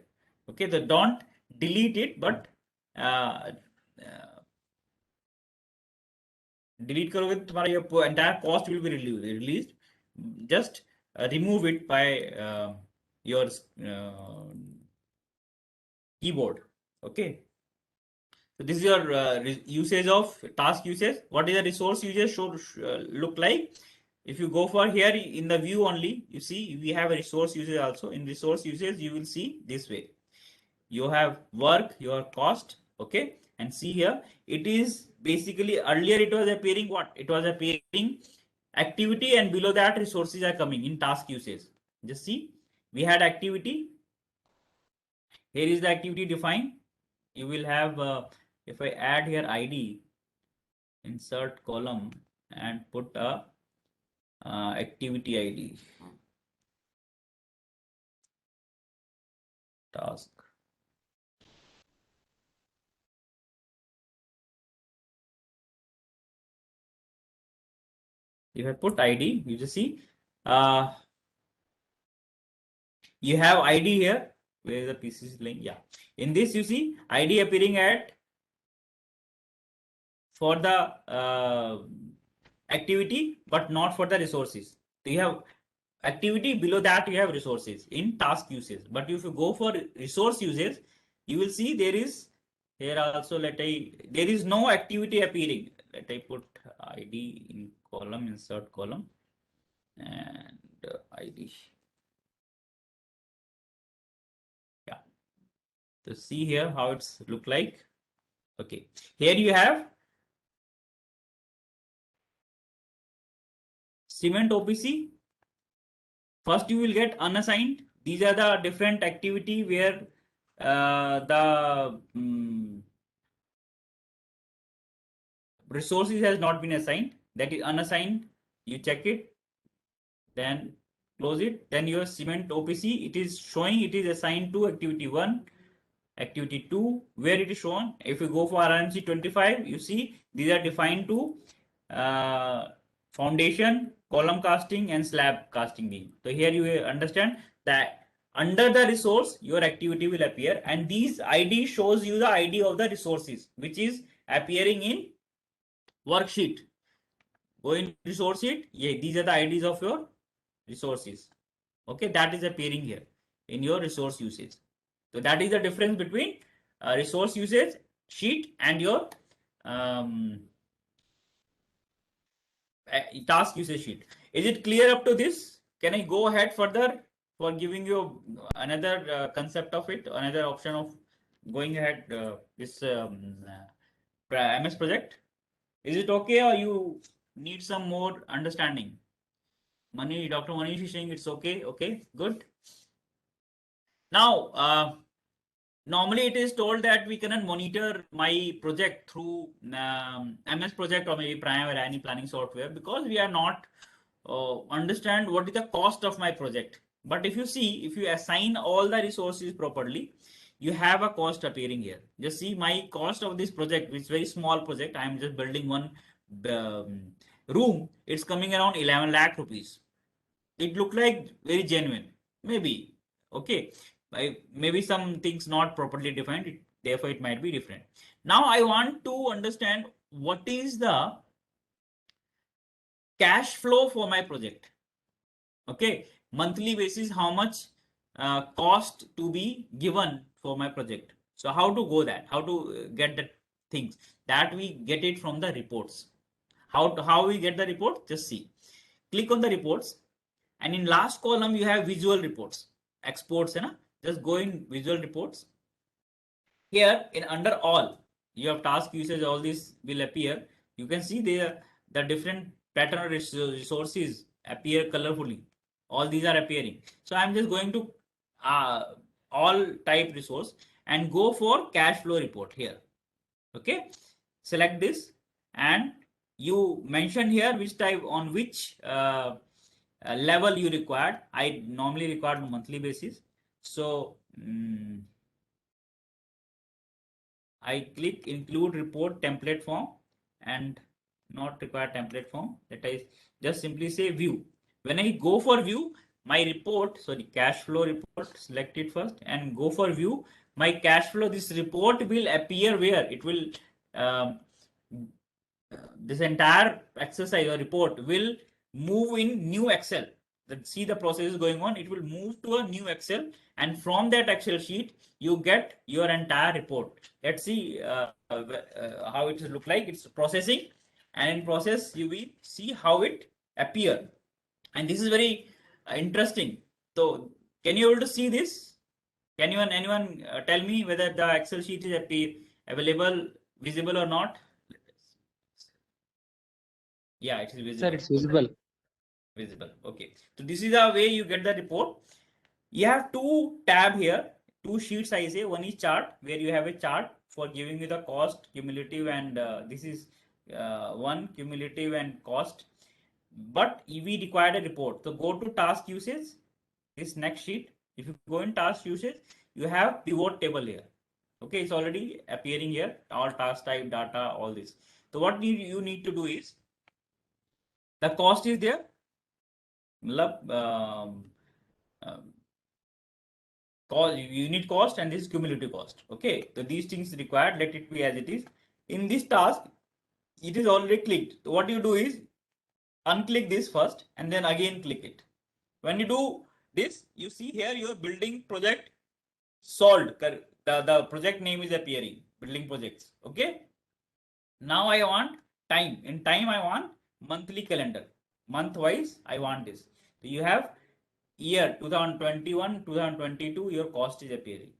Okay, so don't delete it, but uh, uh, delete करोगे तो तुम्हारा your entire cost will be released. Just remove it by your keyboard. Okay. So this is your usage of task usage. What is the resource usage should look like? If you go for here in the view only, you see we have a resource usage also. In resource usage, you will see this way. You have work, your cost, okay, and see here it is basically earlier it was appearing what? It was appearing activity, and below that resources are coming in task usage. Just see, we had activity. Here is the activity defined. You will have if I add here id, insert column and put a activity id, task. If I put id, you just see you have id here. Where the PC is laying? Yeah. In this, you see id appearing at for the activity, but not for the resources. So you have activity, below that you have resources in task usage. But if you go for resource usage, you will see there is here also, there is no activity appearing. Let I put id in column, insert column, and id. Yeah. So see here how it's look like. Okay. Here you have cement OPC. First, you will get unassigned. These are the different activity where the resources has not been assigned. That is unassigned. You check it, then close it. Then your cement OPC, it is showing it is assigned to activity 1, activity 2, where it is shown. If you go for RMC 25, you see these are defined to foundation, column casting, and slab casting beam. So here you understand that under the resource, your activity will appear, and these ID shows you the ID of the resources, which is appearing in worksheet. Go in resource sheet. Yeah, these are the IDs of your resources. Okay, that is appearing here in your resource usage. So that is the difference between resource usage sheet and your task usage sheet. Is it clear up to this? Can I go ahead further for giving you another concept of it, another option of going ahead this MS project? Is it okay, or you need some more understanding? Dr. Manish is saying it's okay. Okay, good. Now, normally it is told that we cannot monitor my project through MS Project or maybe Prime or any planning software, because we are not understand what is the cost of my project. But if you see, if you assign all the resources properly, you have a cost appearing here. Just see my cost of this project, which is very small project. I am just building one room. It's coming around 11 lakh rupees. It looked like very genuine, maybe. Okay, maybe some things not properly defined, therefore it might be different. Now I want to understand what is the cash flow for my project. Okay, monthly basis, how much cost to be given for my project. So how to go that, how to get the things that we get it from the reports. How we get the report? Just see, click on the reports, and in last column you have visual reports, exports, and just go in visual reports. Here in under all, you have task usage, all this will appear. You can see there the different pattern resources appear colorfully. All these are appearing. So I'm just going to all type resource and go for cash flow report here. Okay, select this, and you mention here which type, on which level you required. I normally require on monthly basis. So I click include report template form and not require template form. That I just simply say view. When I go for view, my report, sorry, cash flow report, select it first and go for view. My cash flow, this report will appear where it will this entire exercise or report will move in new Excel. See the process is going on. It will move to a new Excel, and from that Excel sheet, you get your entire report. Let's see how it look like. It's processing, and in process, you will see how it appear. And this is very interesting. So, can you able to see this? Can anyone tell me whether the Excel sheet is available, visible or not? Yeah, it is Sir, visible. it's visible. Visible. Okay. So this is the way you get the report. You have two tab here, two sheets I say. One is chart, where you have a chart for giving you the cost, cumulative, and this is one cumulative and cost. But we require a report. So go to task usage, this next sheet. If you go in task usage, you have pivot table here. Okay, it's already appearing here, all task type, data, all this. So what you need to do is, the cost is there. Unit cost and this is cumulative cost. Okay, so these things required, let it be as it is. In this task, it is already clicked. So what you do is unclick this first and then again click it. When you do this, you see here your building project solved. The project name is appearing, building projects. Okay, now I want time. In time, I want monthly calendar. Month wise, I want this. So you have year 2021, 2022, your cost is appearing.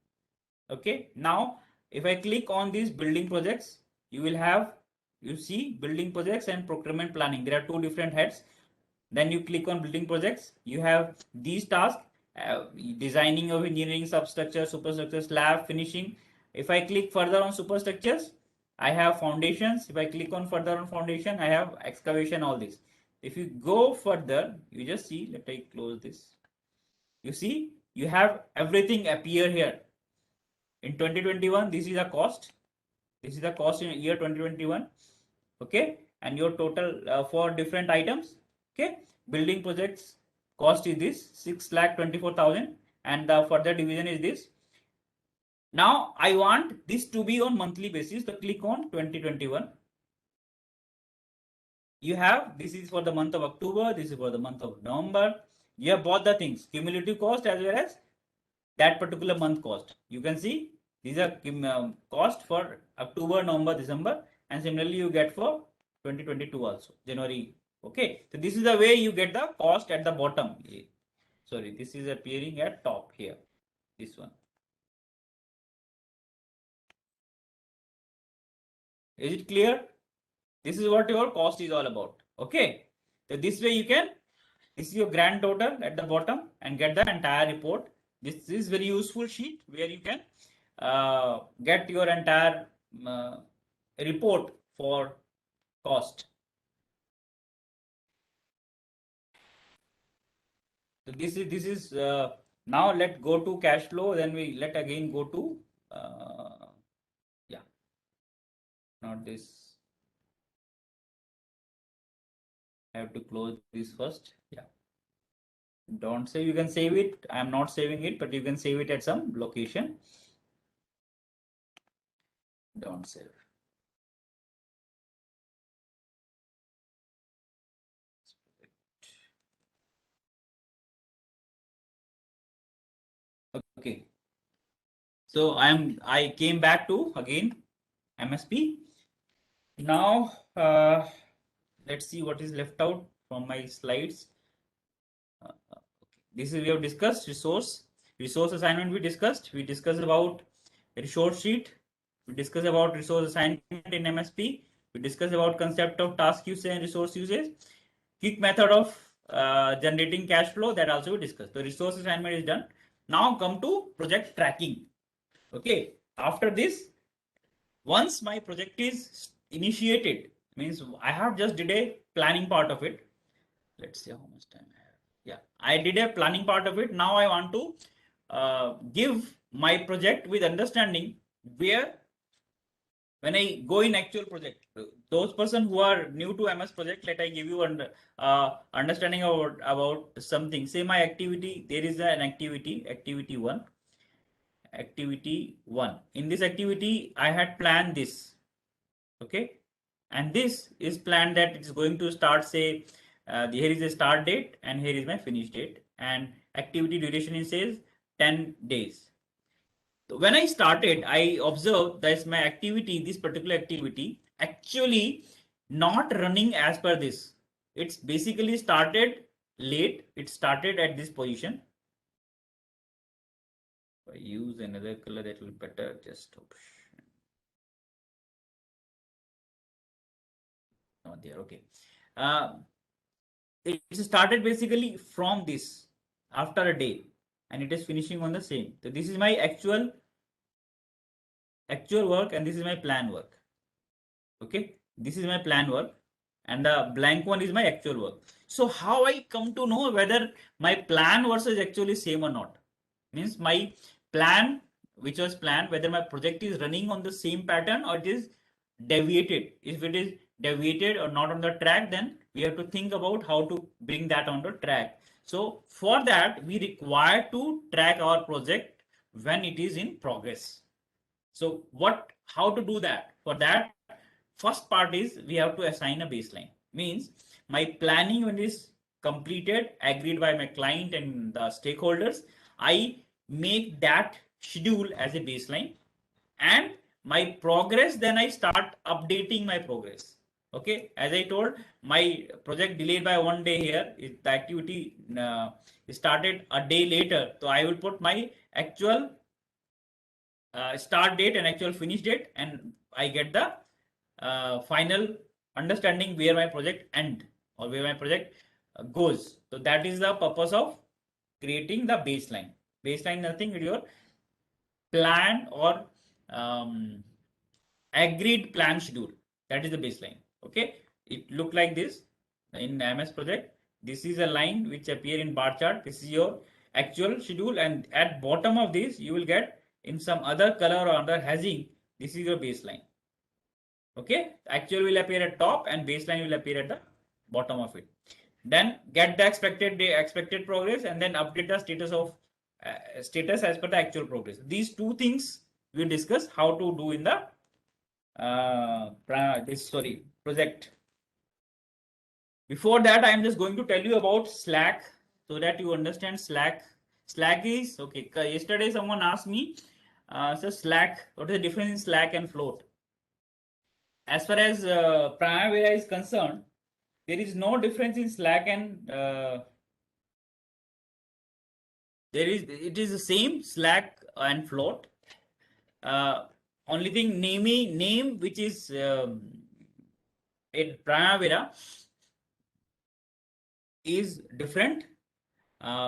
Okay, now if I click on these building projects, you will have, you see building projects and procurement planning. There are two different heads. Then you click on building projects. You have these tasks, designing of engineering, substructure, superstructure, slab, finishing. If I click further on superstructures, I have foundations. If I click on further on foundation, I have excavation, all this. If you go further, you just see, let me close this. You see, you have everything appear here. In 2021, this is a cost. This is the cost in year 2021. Okay, and your total for different items. Okay, building projects cost is this 6,24,000, and the further division is this. Now I want this to be on monthly basis. So click on 2021. You have, this is for the month of October. This is for the month of November. You have both the things, cumulative cost as well as that particular month cost. You can see these are cost for October, November, December, and similarly you get for 2022 also, January. Okay, so this is the way you get the cost at the bottom. Sorry, this is appearing at top here, this one. Is it clear? This is what your cost is all about. Okay, so this way you can, this is your grand total at the bottom and get the entire report. This is very useful sheet where you can get your entire report for cost. So this is now let go to cash flow. Then we let again go to yeah, not this. I have to close this first. Yeah. Don't save. You can save it. I am not saving it, but you can save it at some location. Don't save. Okay. So I came back to again MSP. Now let's see what is left out from my slides. This is we have discussed resource assignment. We discussed about resource sheet. We discussed about resource assignment in MSP. We discussed about concept of task usage and resource usage. Quick method of generating cash flow, that also we discussed. The resource assignment is done. Now come to project tracking. Okay, after this, once my project is initiated, means I have just did a planning part of it. Let's see how much time I have. Yeah, I did a planning part of it. Now I want to give my project with understanding where, when I go in actual project, those person who are new to MS project, let I give you an understanding about something. Say my activity, there is an activity one. In this activity, I had planned this. Okay, And this is planned that it's going to start, say, here is a start date and here is my finish date, and activity duration is says 10 days. So when I started, I observed that my activity, this particular activity, actually not running as per this. It's basically started late. It started at this position. If I use another color, that will be better. Just option. Not there. Okay. Uh, it started basically from this after a day, and it is finishing on the same. So this is my actual work, and this is my plan work. Okay, this is my plan work, and the blank one is my actual work. So how I come to know whether my plan versus actually same or not? Means my plan, which was planned, whether my project is running on the same pattern or it is deviated. If it is deviated or not on the track, then we have to think about how to bring that on the track. So for that, we require to track our project when it is in progress. So how to do that? For that, first part is we have to assign a baseline. Means my planning when it is completed, agreed by my client and the stakeholders, I make that schedule as a baseline, and my progress, then I start updating my progress. Okay, as I told, my project delayed by 1 day here. The activity started a day later, so I will put my actual start date and actual finish date, and I get the final understanding where my project end or where my project goes. So that is the purpose of creating the baseline. Baseline nothing with your plan or um, agreed plan schedule. That is the baseline. Okay, it look like this in MS project. This is a line which appear in bar chart. This is your actual schedule, and at bottom of this you will get in some other color or other hazing. This is your baseline. Okay, actual will appear at top and baseline will appear at the bottom of it. Then get the expected progress, and then update the status of status as per the actual progress. These two things we discuss how to do in the project. Before that, I am just going to tell you about Slack so that you understand Slack. Slack is okay. Yesterday, someone asked me, so Slack, what is the difference in Slack and Float? As far as Primavera is concerned, there is no difference in Slack and it is the same Slack and Float. Only thing name which is in Primavera is different.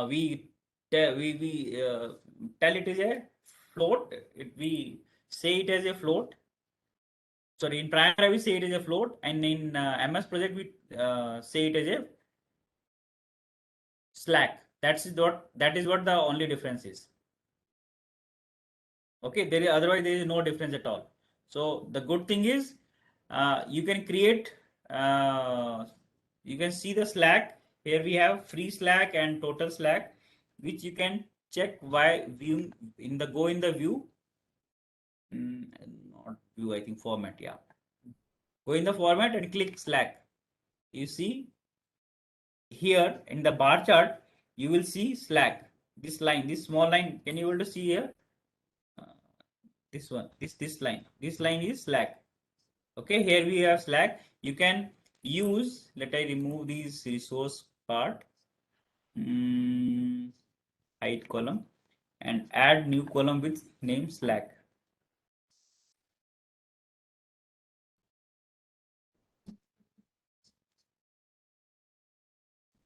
We tell it is a float. We say it as a float. Sorry, in Primavera we say it is a float, and in MS project we say it as a Slack. That is what the only difference is. Okay, otherwise there is no difference at all. So the good thing is you can create you can see the Slack. Here we have free Slack and total Slack, which you can check why view in the view. Not view, I think format. Yeah, go in the format and click Slack. You see here in the bar chart, you will see Slack. This line, this small line, can you able to see here? This one, this line is Slack. Okay, here we have Slack. You can use, let I remove these resource part, hide column, and add new column with name Slack.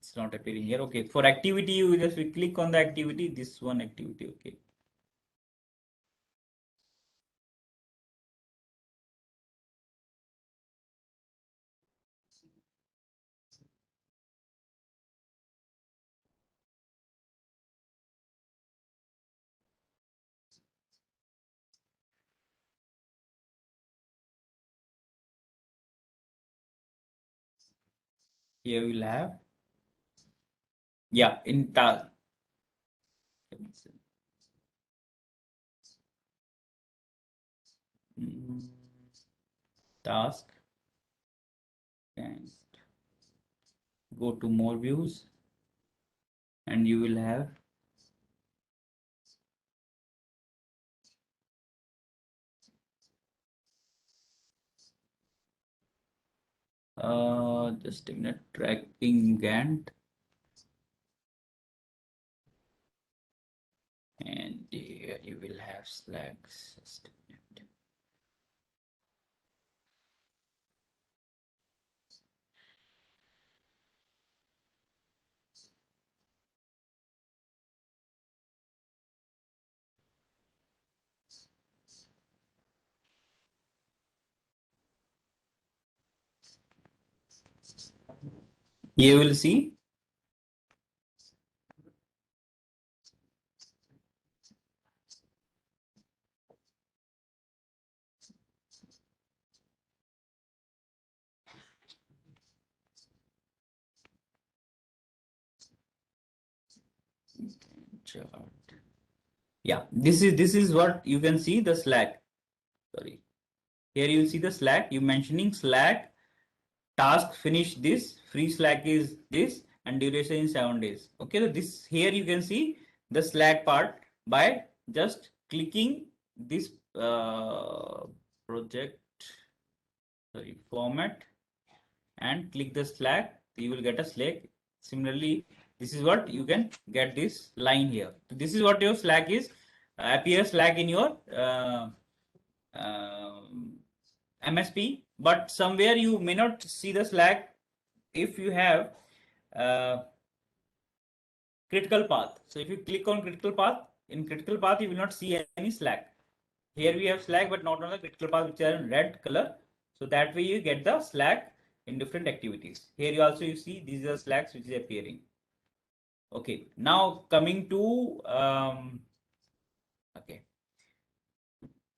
It's not appearing here. Okay, for activity, you just click on the activity, this one activity. Okay. Here we'll have, yeah, in task. Task. and go to more views, and you will have just a minute, tracking Gantt, and here you will have slacks. Just a minute. You will see chart. Yeah, this is what you can see the Slack. Sorry, here you see the Slack. You mentioning Slack task finish this, free Slack is this, and duration is 7 days. Okay, so this here you can see the Slack part by just clicking this project, sorry, format, and click the Slack. You will get a Slack. Similarly, this is what you can get this line here. This is what your Slack is. Appear Slack in your MSP, but somewhere you may not see the Slack if you have uh, critical path. So if you click on critical path, in critical path you will not see any Slack. Here we have Slack, but not on the critical path, which are in red color. So that way you get the Slack in different activities. Here you also you see these are Slacks which is appearing. Okay, now coming to okay,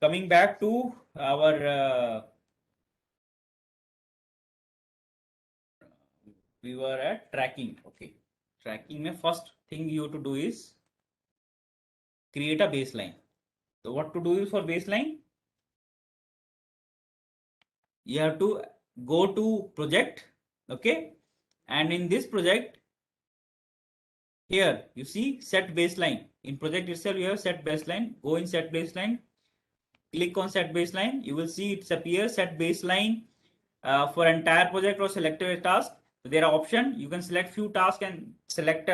coming back to our we were at tracking. Okay, tracking. My first thing you have to do is create a baseline. So what to do for baseline? You have to go to project, okay, and in this project here you see set baseline. In project itself you have set baseline. Go in set baseline, click on set baseline. You will see it's appear set baseline for entire project or select a task. So there are options. You can select few tasks and select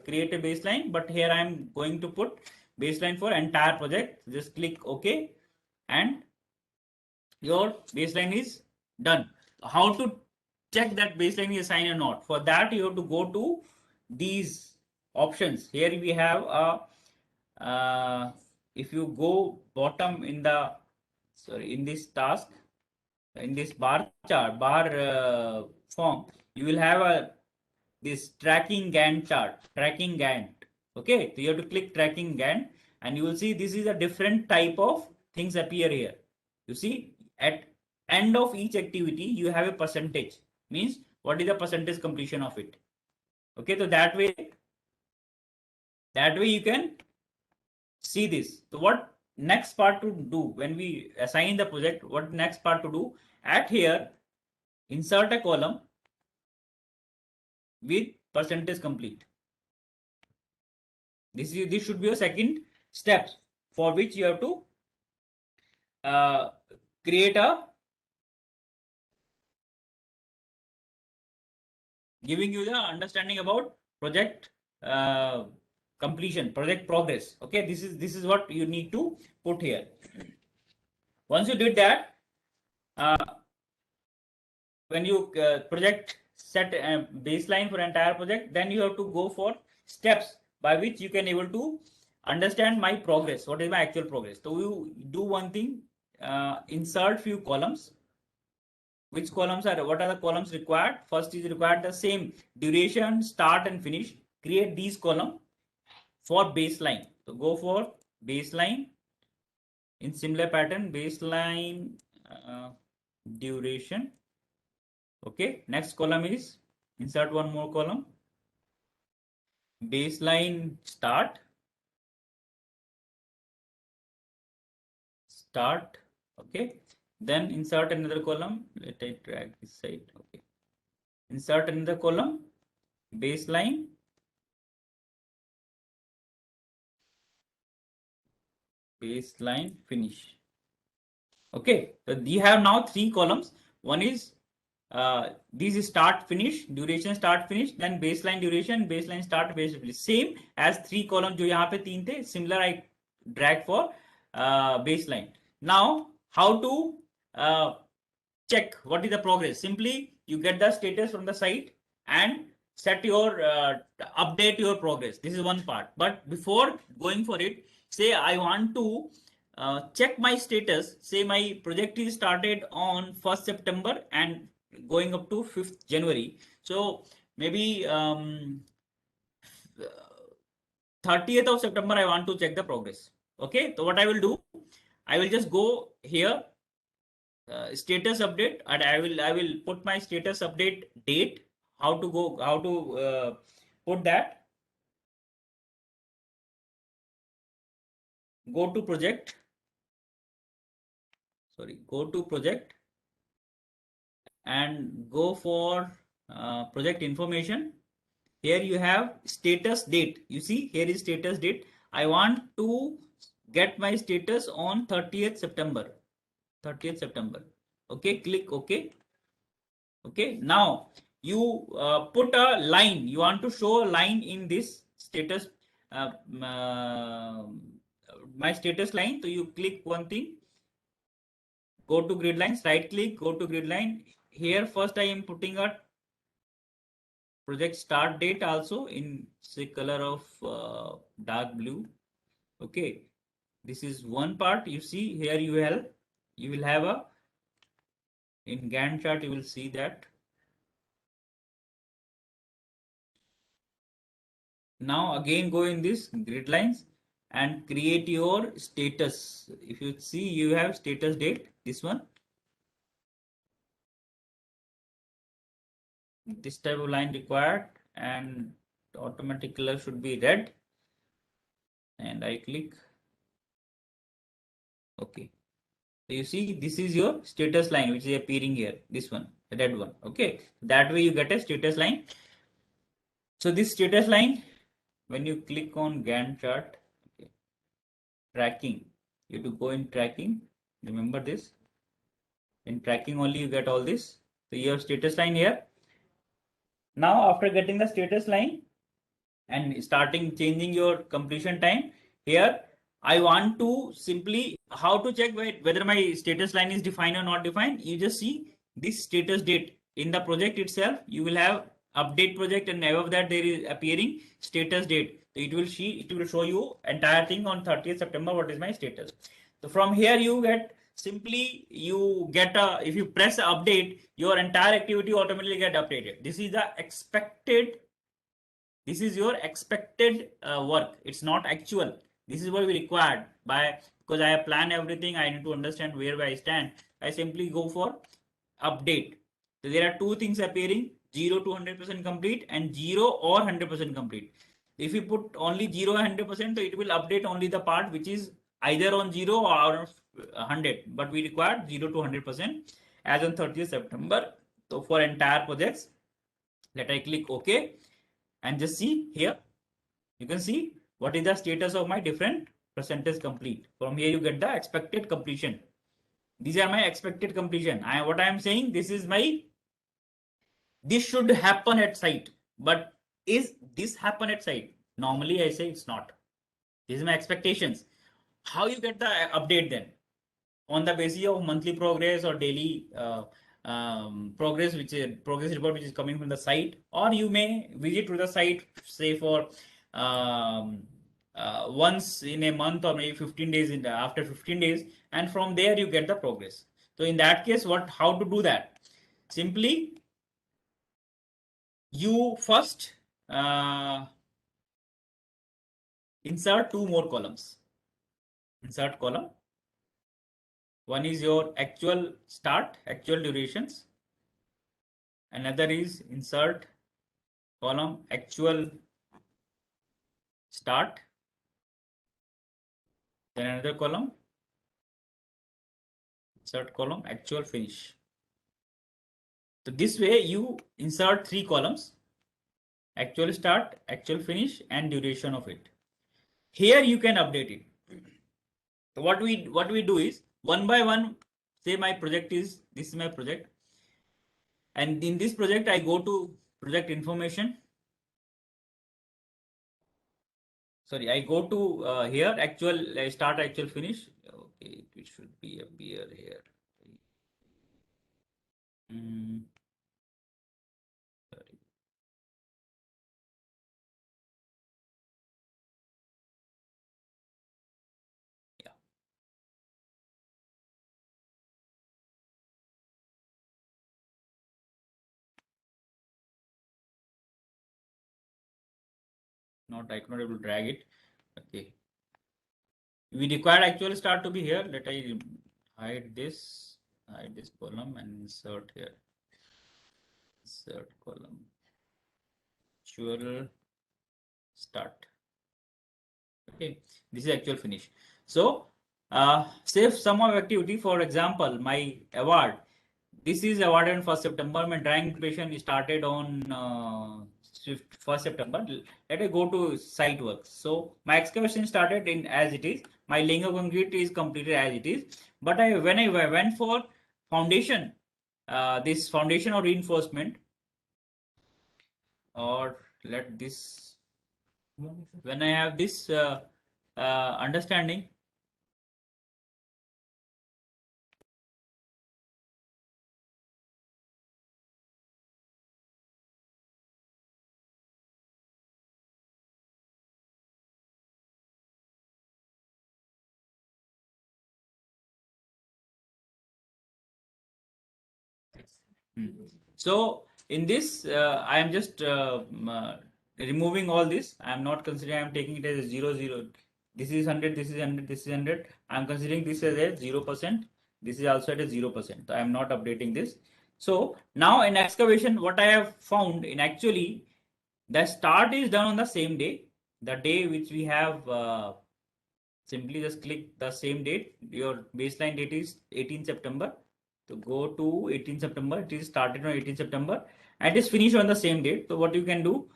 create a baseline, but here I am going to put baseline for entire project. Just click OK, and your baseline is done. How to check that baseline is assigned or not? For that, you have to go to these options. Here we have a, if you go bottom in the, sorry, in this task, in this bar chart, bar form, you will have a this tracking Gantt chart, tracking Gantt. Okay, so you have to click tracking Gantt, and you will see this is a different type of things appear here. You see, at end of each activity, you have a percentage. Means what is the percentage completion of it? Okay, so that way you can see this. So what next part to do when we assign the project? What next part to do? At here, insert a column with percentage complete. This should be a second step for which you have to create a giving you the understanding about project completion, project progress. Okay, this is what you need to put here. Once you did that, when you project set a baseline for entire project, then you have to go for steps by which you can able to understand my progress. What is my actual progress? So you do one thing, insert few columns. Which columns are, what are the columns required? First is required the same duration, start and finish. Create these column for baseline. So go for baseline in similar pattern, baseline duration. Okay, next column is insert one more column, baseline start. Okay, then insert another column. Let I drag this side. Okay, insert another column, baseline, finish. Okay, so you have now 3 columns. One is these is start finish, duration start finish, then baseline duration, baseline start, baseline finish. Same as 3 columns जो यहाँ पे 3 थे. Similar I drag for baseline. Now how to check what is the progress? Simply you get the status from the site and set your update your progress. This is one part. But before going for it, say I want to check my status. Say my project is started on 1st September and going up to 5th January. So maybe 30th of September I want to check the progress. Okay, so what I will do, I will just go here, status update, and I will put my status update date. How to put that? Go to project. Sorry, go to project and go for project information. Here you have status date. You see here is status date. I want to get my status on 30th September. 30th September. Okay, click OK. Okay, now you put a line. You want to show a line in this status, uh, my status line. So you click one thing, go to grid lines, right click, go to grid line. Here first I am putting a project start date also in say color of dark blue. Okay, this is one part. You see here you will have a, in Gantt chart you will see that. Now again go in this grid lines and create your status. If you see you have status date, this one. This type of line required and automatic color should be red. And I click OK. So you see this is your status line which is appearing here. This one, the red one. Okay. That way you get a status line. So this status line, when you click on Gantt chart, okay, tracking, you have to go in tracking. Remember this. In tracking only you get all this. So you have status line here. Now after getting the status line and starting changing your completion time, here I want to simply how to check whether my status line is defined or not defined. You just see this status date in the project itself. You will have update project and above that there is appearing status date. So it will show you entire thing on 30th September what is my status. So from here you get simply you get a, if you press update, your entire activity automatically get updated. This is the expected, this is your expected work. It's not actual. This is what we required by, because I have planned everything. I need to understand where I stand. I simply go for update. So there are two things appearing, 0 to 100% complete and 0 or 100% complete. If you put only 0 and 100%, so it will update only the part which is either on 0 or 100. But we require 0 to 100% as on 30th September. So for entire projects, let I click OK and just see here. You can see what is the status of my different percentage complete. From here you get the expected completion. These are my expected completion. What I am saying, this is my, this should happen at site, but is this happen at site? Normally I say it's not. This is my expectations. How you get the update then? On the basis of monthly progress or daily progress, which is progress report which is coming from the site, or you may visit to the site say for um, once in a month or maybe 15 days in the, after 15 days, and from there you get the progress. So in that case, what, how to do that? Simply you first insert 2 more columns. Insert column. One is your actual start, actual durations. Another is insert column actual start. Then another column, insert column actual finish. So this way you insert 3 columns: actual start, actual finish, and duration of it. Here you can update it. So what we do is one by one. Say my project is this is my project, and in this project I go to project information. Sorry, I go to here actual start, actual finish. Okay, it should be appear here. Mm, sorry. Yeah, not I cannot able to drag it. Okay, we require actual start to be here. Let I hide this column and insert here. Insert column. Actual start. Okay, this is actual finish. So, say some of activity, for example, my award. This is awarded on 1st September. My drawing preparation started on 1st September. Let me go to site work. So my excavation started in as it is. My laying of concrete is completed as it is. But when I went for foundation, this foundation or reinforcement, or let this, when I have this understanding. Hmm. So in this, I am just removing all this. I am not considering. I am taking it as a 0, 0. This is 100. This is 100. This is 100. I am considering this as a 0%. This is also at a 0%. So I am not updating this. So now in excavation, what I have found in actually the start is done on the same day, the day which we have. Simply just click the same date. Your baseline date is 18 September. So go to 18 September. It is started on 18 September and it is finished on the same date. So what you can do,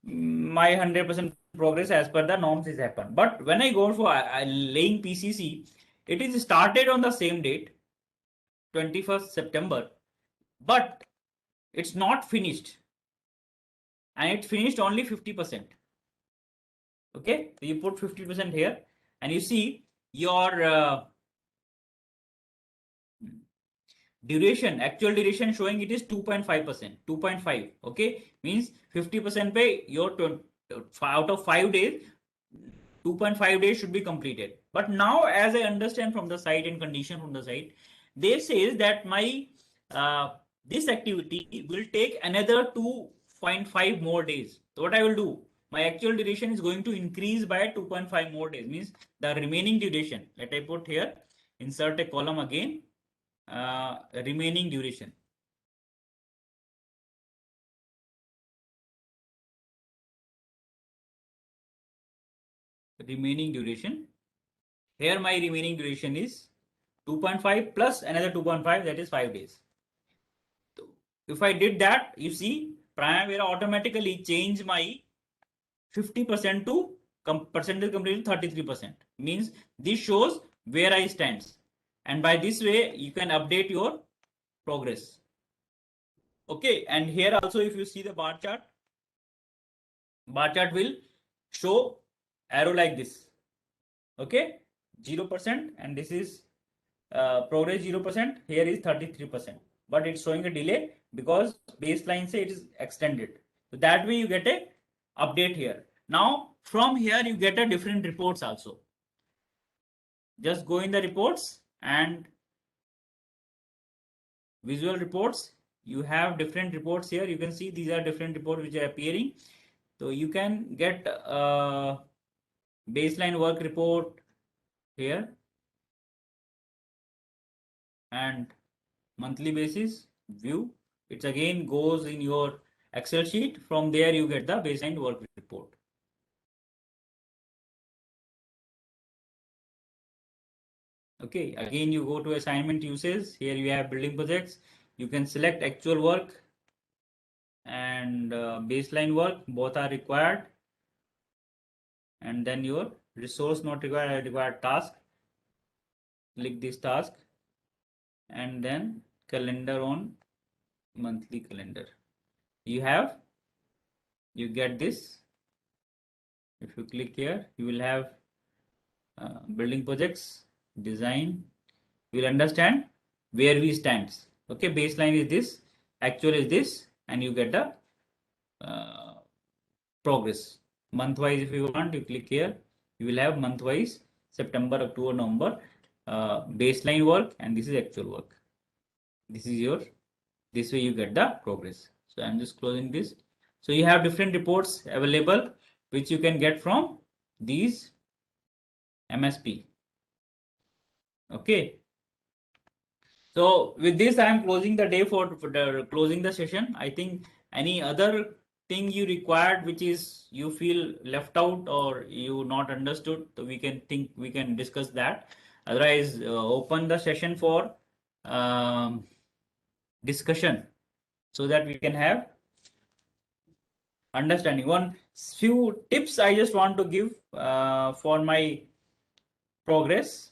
my 100% progress as per the norms is happen. But when I go for laying PCC, it is started on the same date, 21st September, but it's not finished and it's finished only 50%. Okay, so you put 50% here and you see your duration, actual duration showing it is 2.5%, 2.5. Okay, means 50% pay your out of 5 days, 2.5 days should be completed. But now, as I understand from the site and condition from the site, they says that my this activity will take another 2.5 more days. So what I will do, my actual duration is going to increase by 2.5 more days. Means the remaining duration. Let I put here, insert a column again. Remaining duration. Remaining duration. Here my remaining duration is 2.5 plus another 2.5, that is 5 days. So if I did that, you see Primavera automatically change my 50% to percentage completion 33%. Means this shows where I stands. And by this way, you can update your progress. Okay, and here also if you see the bar chart will show arrow like this. Okay, 0%, and this is progress 0%. Here is 33%, but it's showing a delay because baseline say it is extended. So that way you get a update here. Now from here you get a different reports also. Just go in the reports and visual reports. You have different reports here. You can see these are different reports which are appearing. So you can get baseline work report here and monthly basis view. It again goes in your Excel sheet. From there you get the baseline work report. Okay, again you go to assignment uses. Here you have building projects. You can select actual work and baseline work, both are required. And then your resource not required, required task. Click this task and then calendar on monthly calendar. You get this. If you click here, you will have building projects, design. You will understand where we stand. Okay, baseline is this, actual is this, and you get the progress. Month wise, if you want, you click here, you will have month wise September, October, November baseline work, and this is actual work. This is your, this way you get the progress. So I'm just closing this. So you have different reports available which you can get from these MSP. Okay. So with this, I am closing the day for closing the session. I think any other thing you required, which is you feel left out or you not understood, so we can discuss that. Otherwise, open the session for discussion so that we can have understanding. One few tips I just want to give for my progress.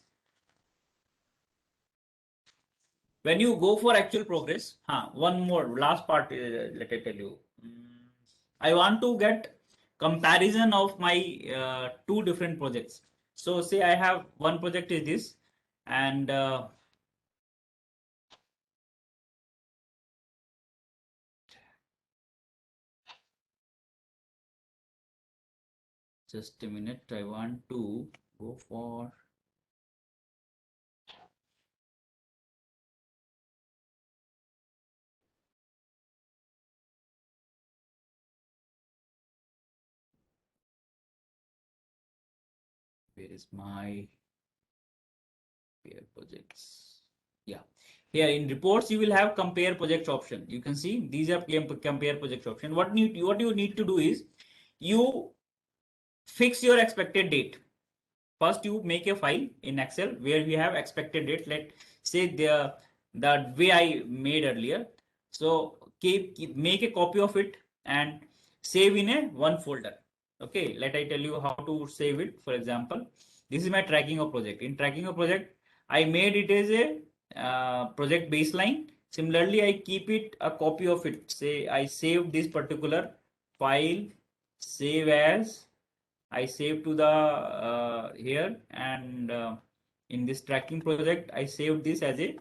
When you go for actual progress, one more last part, let I tell you. I want to get comparison of my two different projects. So say I have one project is this, and just a minute, I want to go for where is my pair projects? Yeah, here in reports you will have compare projects option. You can see these are compare projects option. What you need to do is you fix your expected date. First, you make a file in Excel where we have expected date. Let's say the way I made earlier. So make a copy of it and save in a one folder. Okay, let I tell you how to save it. For example, this is my tracking of project. In tracking of project, I made it as a project baseline. Similarly, I keep it a copy of it. Say I save this particular file, save as. I save to the here, and in this tracking project I saved this as a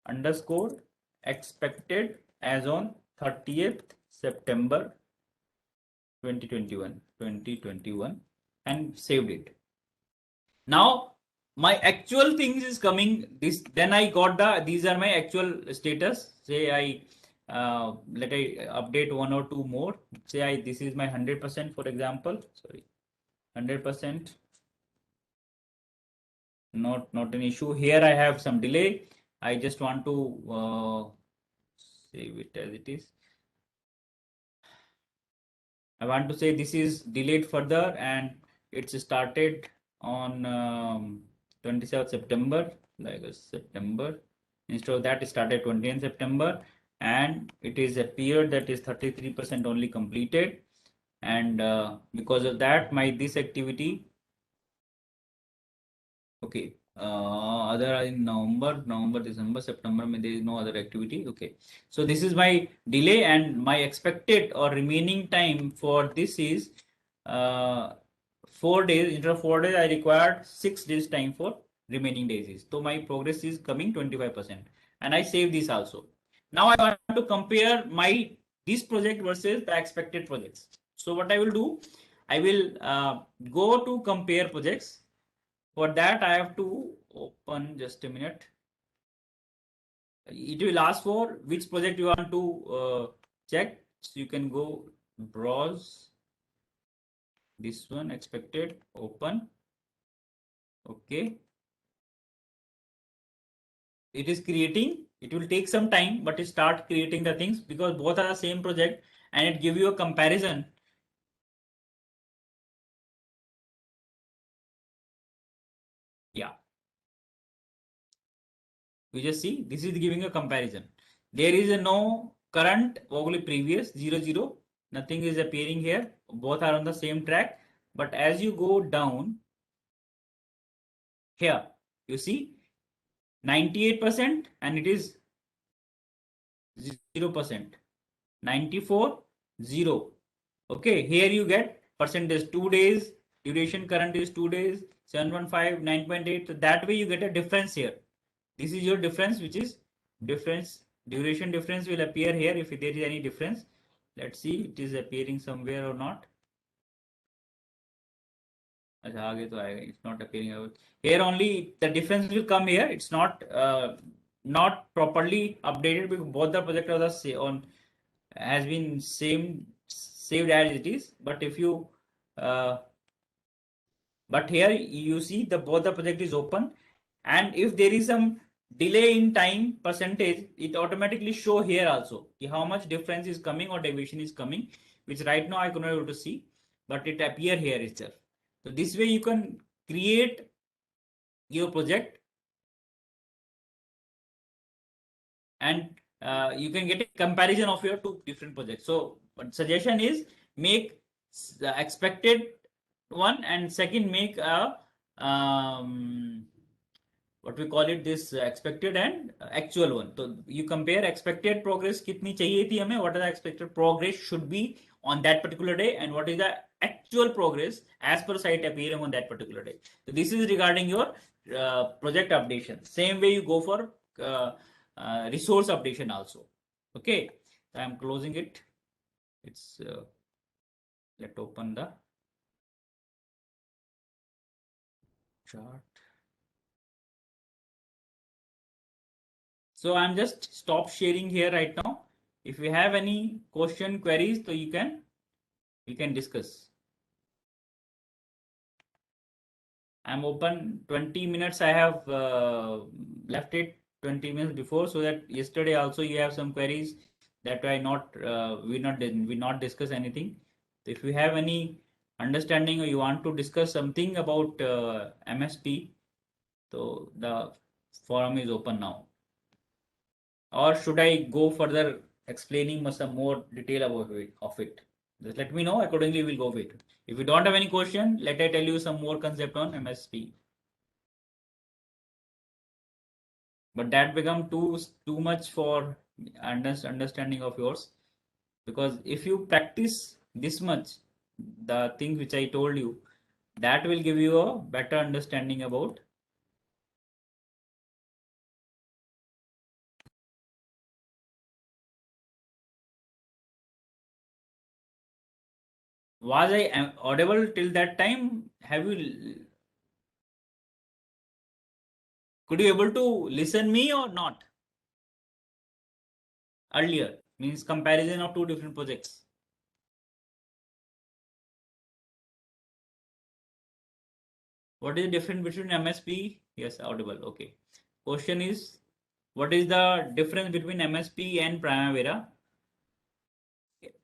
underscore expected as on 30th September 2021 and saved it. Now my actual things is coming this, then I got the, these are my actual status. Say I let I update one or two more. Say I, this is my 100%, for example, sorry, 100%, not an issue. Here I have some delay. I just want to save it as it is. I want to say this is delayed further and it's started on 27th September, like September. Instead of that, it started 20th September, and it is appeared that is 33% only completed. And because of that, my this activity, okay, other in November, December, September, there is no other activity. Okay, so this is my delay, and my expected or remaining time for this is 4 days. Instead of 4 days, I required 6 days time for remaining days. So my progress is coming 25%, and I save this also. Now I want to compare my this project versus the expected projects. So what I will do, I will go to compare projects. For that, I have to open, just a minute. It will ask for which project you want to check. So you can go browse this one, expected, open. Okay. It is creating. It will take some time, but it start creating the things because both are the same project, and it give you a comparison. Yeah. You just see, this is giving a comparison. There is a no current, only previous, 0, 0. Nothing is appearing here. Both are on the same track. But as you go down, here, you see 98% and it is 0%. 94, 0. Okay, here you get percentage 2 days, duration current is 2 days, 7.5, 9.8. So that way you get a difference here. This is your difference, which is difference. Duration difference will appear here if there is any difference. Let's see, it is appearing somewhere or not. It's not appearing here. Only the difference will come here. It's not not properly updated because both the project are the on has been saved as it is. But if you but here you see the both the project is open, and if there is some delay in time percentage, it automatically show here also how much difference is coming or deviation is coming, which right now I could not able to see, but it appear here itself. So this way you can create your project and you can get a comparison of your two different projects. So one suggestion is make the expected one, and second make a what we call it, this expected and actual one. So you compare expected progress kitni chahiye thi hame, what is the expected progress should be on that particular day, and what is the actual progress as per site appearing on that particular day. So this is regarding your project updation. Same way you go for resource updation also. Okay, so I'm closing it. It's let's open the chart. So I'm just stop sharing here right now. If you have any question queries, so you can discuss. I'm open 20 minutes. I have left it 20 minutes before, so that yesterday also you have some queries that I not we not discuss anything. So if you have any understanding or you want to discuss something about MSP, so the forum is open now. Or should I go further explaining some more detail about it? Just let me know. Accordingly, we'll go with it. If you don't have any question, let I tell you some more concept on MSP. But that become too much for understanding of yours, because if you practice this much, the things which I told you, that will give you a better understanding about was I audible till that time? Could you able to listen me or not? Earlier means comparison of two different projects. What is the difference between MSP? Yes, audible. Okay. Question is, what is the difference between MSP and Primavera?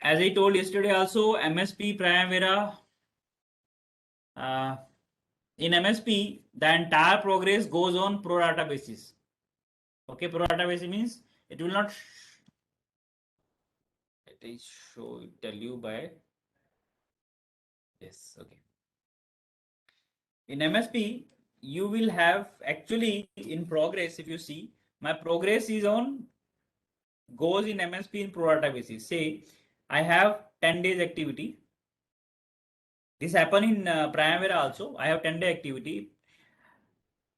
As I told yesterday also, MSP, Primavera, in MSP, the entire progress goes on pro rata basis. Okay, pro rata basis means it will not tell you by this. Okay. In MSP, you will have actually in progress, if you see, my progress is on goes in MSP in pro rata basis. Say I have 10 days activity. This happen in Primavera also. I have 10-day activity,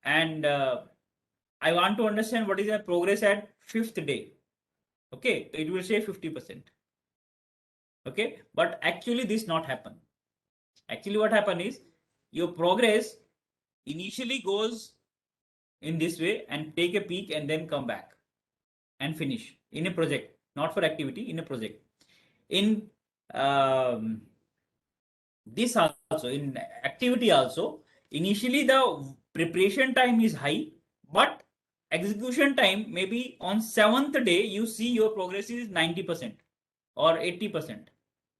and I want to understand what is the progress at 5th day. Okay, so it will say 50%. Okay, but actually this not happen. Actually what happen is your progress initially goes in this way and take a peak and then come back and finish in a project, not for activity, in a project. In this also, in activity also, initially the preparation time is high, but execution time maybe on 7th day you see your progress is 90% or 80%,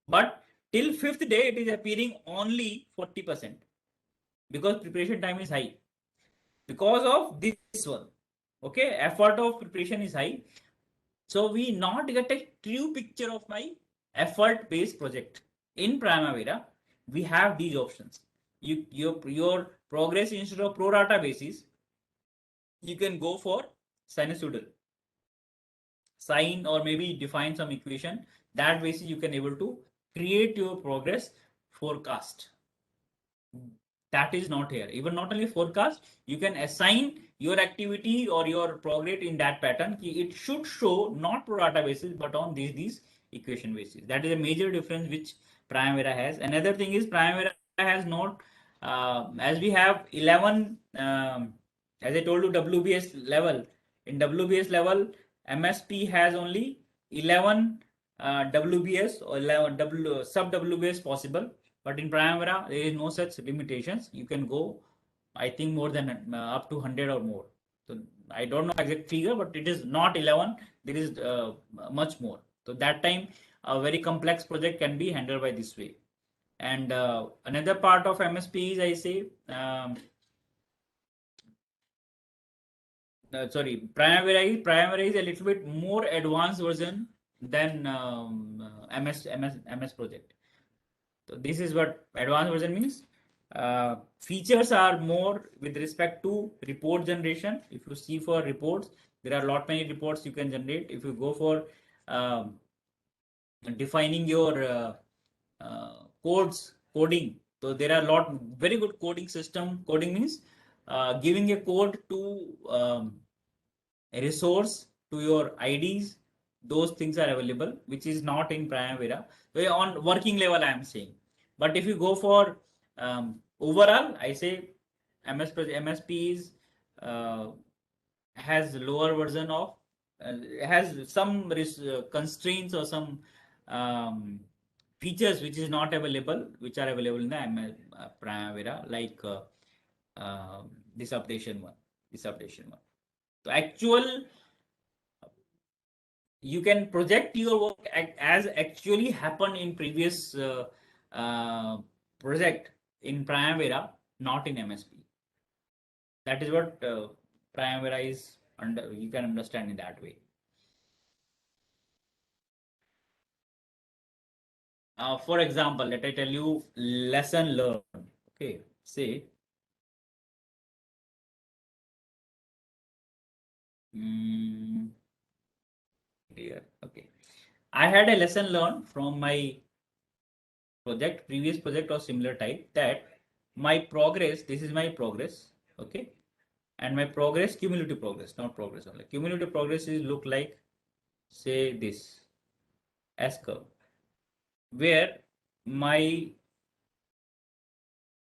but till 5th day it is appearing only 40% because preparation time is high because of this one. Okay, effort of preparation is high. So we not get a true picture of my effort based project. In Primavera, we have these options. Your progress instead of pro rata basis, you can go for sinusoidal sign, or maybe define some equation. That basis you can able to create your progress forecast. That is not here. Even not only forecast, you can assign your activity or your progress in that pattern. It should show not pro rata basis, but on these equation basis. That is a major difference which Primavera has. Another thing is Primavera has not, as we have 11, as I told you, WBS level. In WBS level, MSP has only 11 WBS or 11 sub WBS possible. But in Primavera, there is no such limitations. You can go, I think, more than up to 100 or more. So I don't know exact figure, but it is not 11. There is much more. So that time, a very complex project can be handled by this way. And another part of MSP is, I say, Primavera is a little bit more advanced version than MS project. So this is what advanced version means. Features are more with respect to report generation. If you see for reports, there are a lot many reports you can generate. If you go for um, defining your coding, so there are a lot very good coding system. Coding means giving a code to a resource to your IDs. Those things are available, which is not in Primavera. So on working level, I am saying. But if you go for overall, I say MSP is has lower version of has some constraints or some um, features which is not available, which are available in the Primavera, like uh, this updation one, this updation one. So actual, you can project your work as actually happened in previous uh, project in Primavera, not in MSP. That is what Primavera is under. You can understand in that way. For example, let I tell you lesson learned. Okay, say mm, here. Okay, I had a lesson learned from my project, previous project or similar type, that my progress. This is my progress. Okay, and my progress, cumulative progress, not progress only. Cumulative progress is look like, say, this S curve, where my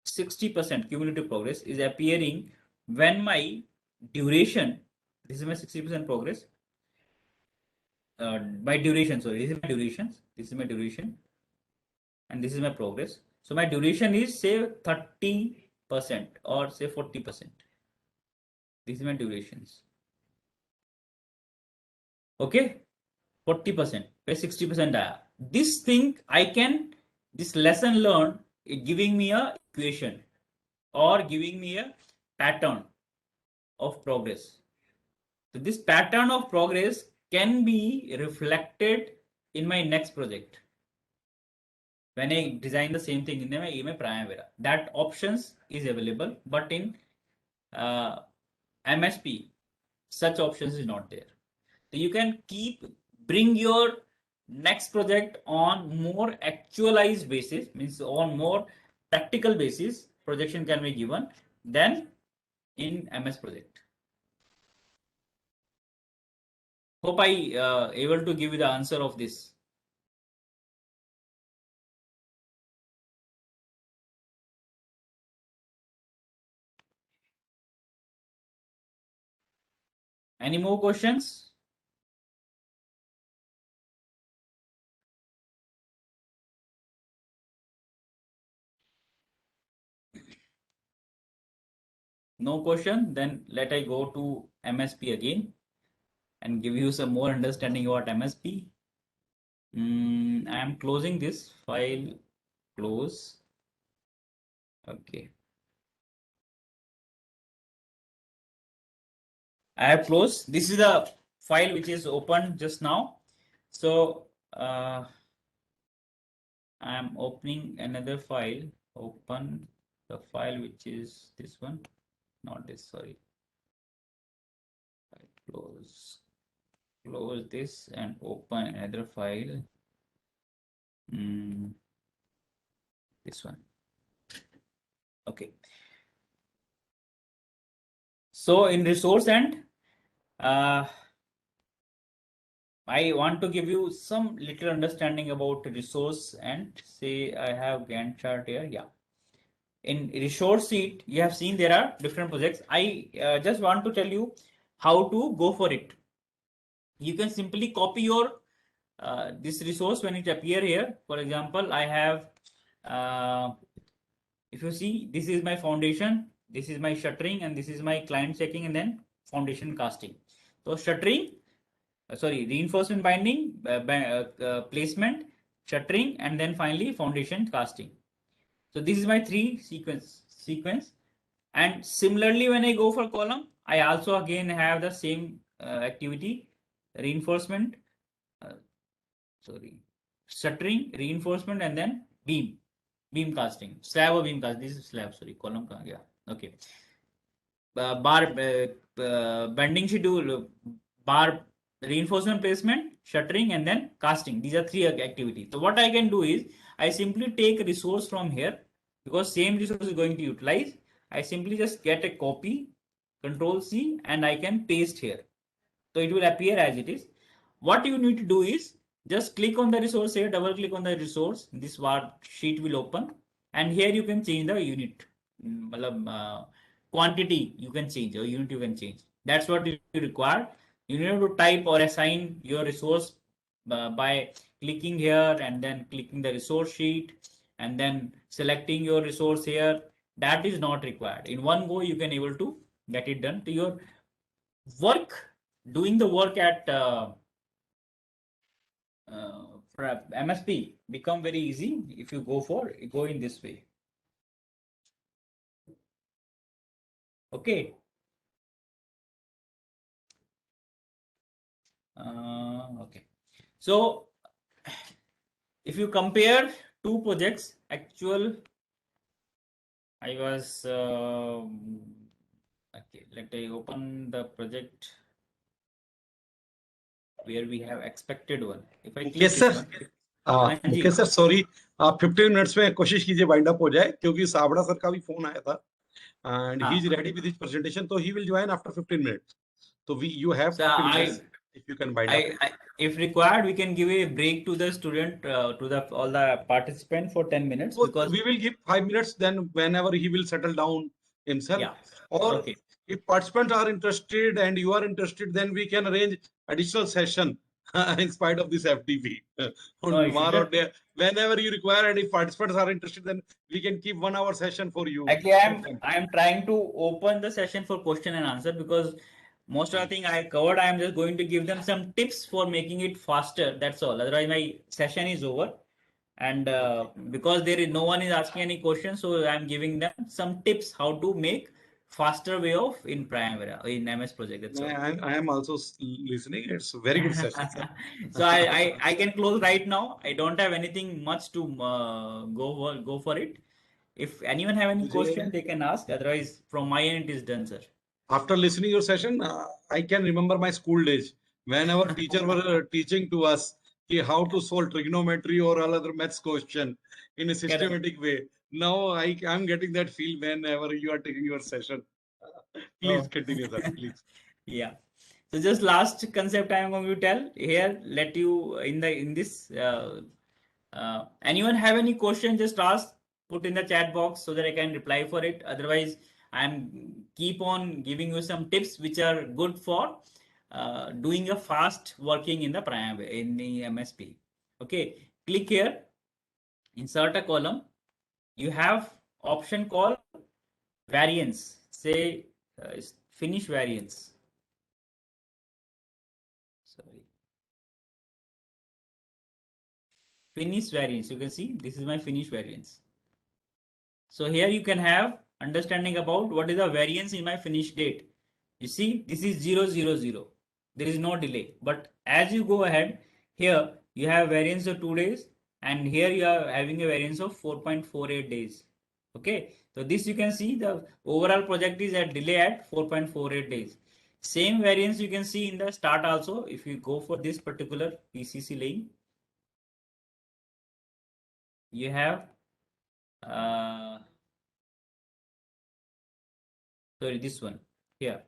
60% cumulative progress is appearing when my duration, this is my 60% progress, my duration, sorry, this is my duration, and this is my progress. So my duration is, say, 30% or say 40%. This is my durations. Okay, 40%, where 60% are. This thing I can, this lesson learned, giving me a equation or giving me a pattern of progress. So this pattern of progress can be reflected in my next project when I design the same thing in my Primavera. That options is available, but in uh, MSP, such options is not there. So you can bring your next project on more actualized basis, means on more practical basis. Projection can be given than in MS project. Hope I able to give you the answer of this. Any more questions? No question. Then let I go to MSP again and give you some more understanding about MSP. I am closing this file. Close. Okay. I have closed. This is the file which is open just now. So I am opening another file. Open the file which is this one, not this, sorry. Close this and open another file. This one. Okay. So in resource end, I want to give you some little understanding about resource and say I have Gantt chart here. Yeah. In resource sheet, you have seen there are different projects. I just want to tell you how to go for it. You can simply copy your this resource when it appear here. For example, I have, if you see, this is my foundation, this is my shuttering, and this is my client checking, and then foundation casting. So shuttering, reinforcement binding, placement, shuttering, and then finally foundation casting. So this is my three sequence. And similarly, when I go for column, I also again have the same activity, reinforcement, shuttering, reinforcement, and then beam casting, slab or beam cast. This is slab, sorry, column. Yeah, okay. Bar bending schedule, bar reinforcement placement, shuttering, and then casting. These are three activities. So what I can do is I simply take a resource from here because same resource is going to utilize. I simply just get a copy, Control C, and I can paste here. So it will appear as it is. What you need to do is just click on the resource here, double click on the resource. This sheet will open, and here you can change the unit. Quantity you can change or unit you can change. That's what you require. You need to type or assign your resource by clicking here and then clicking the resource sheet and then selecting your resource here. That is not required. In one go, you can able to get it done. To your doing the work at MSP become very easy if you go in this way. Okay. Okay. So if you compare two projects, actual, I was okay. Let me open the project where we have expected one. If I click this one, Mukesh sir sorry, आप 15 minutes में कोशिश कीजिए wind up हो जाए क्योंकि साबड़ा sir का भी phone आया था and he is ready with his presentation, so he will join after 15 minutes. So you have 15 minutes if you can wind up. If required, we can give a break to the student, to all the participant for 10 minutes. So because we will give 5 minutes, then whenever he will settle down himself. Yeah. Or Okay. if participants are interested and you are interested, then we can arrange additional session in spite of this FTP on tomorrow day, whenever you require. And if participants are interested, then we can keep 1 hour session for you. Actually, I am trying to open the session for question and answer because most of the thing I covered. I am just going to give them some tips for making it faster. That's all. Otherwise, my session is over. And because there is no one is asking any questions, so I am giving them some tips how to make faster way of in Primavera in MS project. That's all. I am also listening. It's a very good session. So I can close right now. I don't have anything much to go for it. If anyone have any question, they can ask. Otherwise, from my end, it is done, sir. After listening your session, I can remember my school days when our teacher were teaching to us how to solve trigonometry or all other maths question in a systematic way. Now I am getting that feel whenever you are taking your session. Please continue, sir. Please. Yeah. So just last concept I am going to tell here. Let you in this. Anyone have any question? Just ask. Put in the chat box so that I can reply for it. Otherwise, I'm keep on giving you some tips which are good for doing a fast working in the MSP. Okay, click here, insert a column. You have option called variance. Say finish variance. Sorry. Finish variance. You can see this is my finish variance. So here you can have understanding about what is the variance in my finish date. You see, this is 000. There is no delay. But as you go ahead, here you have variance of 2 days, and here you are having a variance of 4.48 days. Okay, so this you can see the overall project is at delay at 4.48 days. Same variance you can see in the start also. If you go for this particular PCC lane, you have sorry, this one here.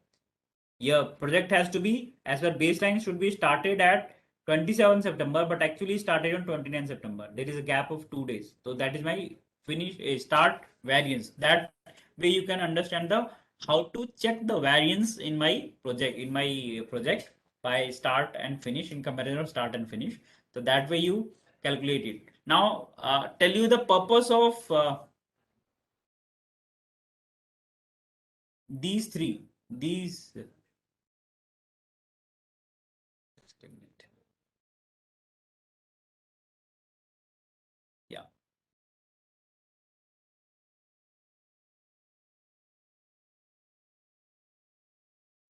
Your project has to be, as per baseline, should be started at 27 September, but actually started on 29 September. There is a gap of 2 days. So that is my finish start variance. That way you can understand the how to check the variance in my project by start and finish in comparison of start and finish. So that way you calculate it. Now tell you the purpose of these three. These just a minute. Yeah.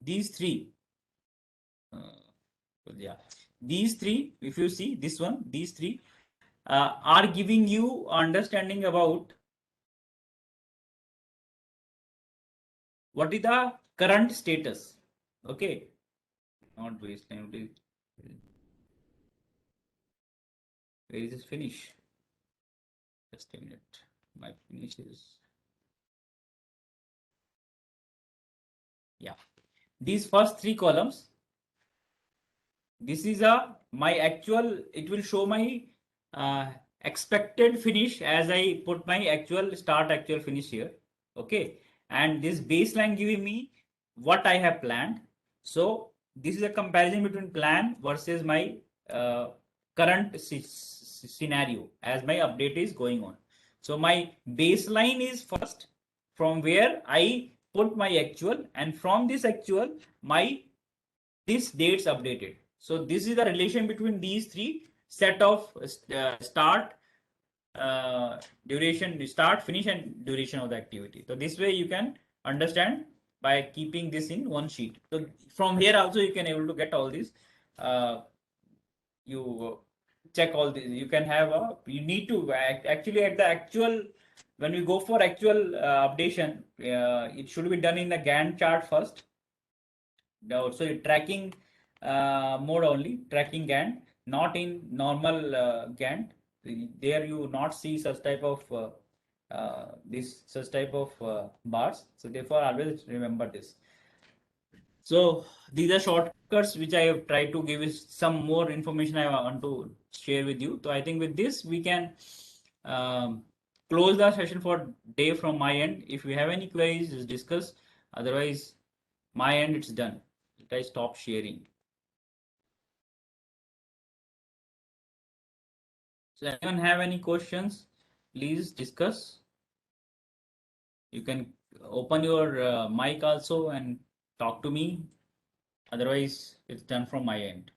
These three yeah, these three, if you see this one, these three are giving you understanding about what is the current status. Okay, not baseline. Where is this finish? Just a minute. My finish is, yeah, these first three columns. This is a my actual, it will show my expected finish as I put my actual start, actual finish here. Okay, and this baseline giving me what I have planned. So this is a comparison between plan versus my current scenario as my update is going on. So my baseline is first, from where I put my actual, and from this actual my this dates updated. So this is the relation between these three set of start, duration, start, finish, and duration of the activity. So this way you can understand by keeping this in one sheet. So from here also you can able to get all these. You check all these. You can have a. You need to actually at the actual, when we go for actual updation, it should be done in the Gantt chart first. So tracking mode only, tracking Gantt, not in normal Gantt. There you not see such type of bars. So therefore always remember this. So these are shortcuts which I have tried to give you some more information I want to share with you. So I think with this we can close the session for day from my end. If you have any queries, just discuss. Otherwise, my end it's done. I stop sharing. So anyone have any questions, please discuss. You can open your mic also and talk to me. Otherwise, it's done from my end.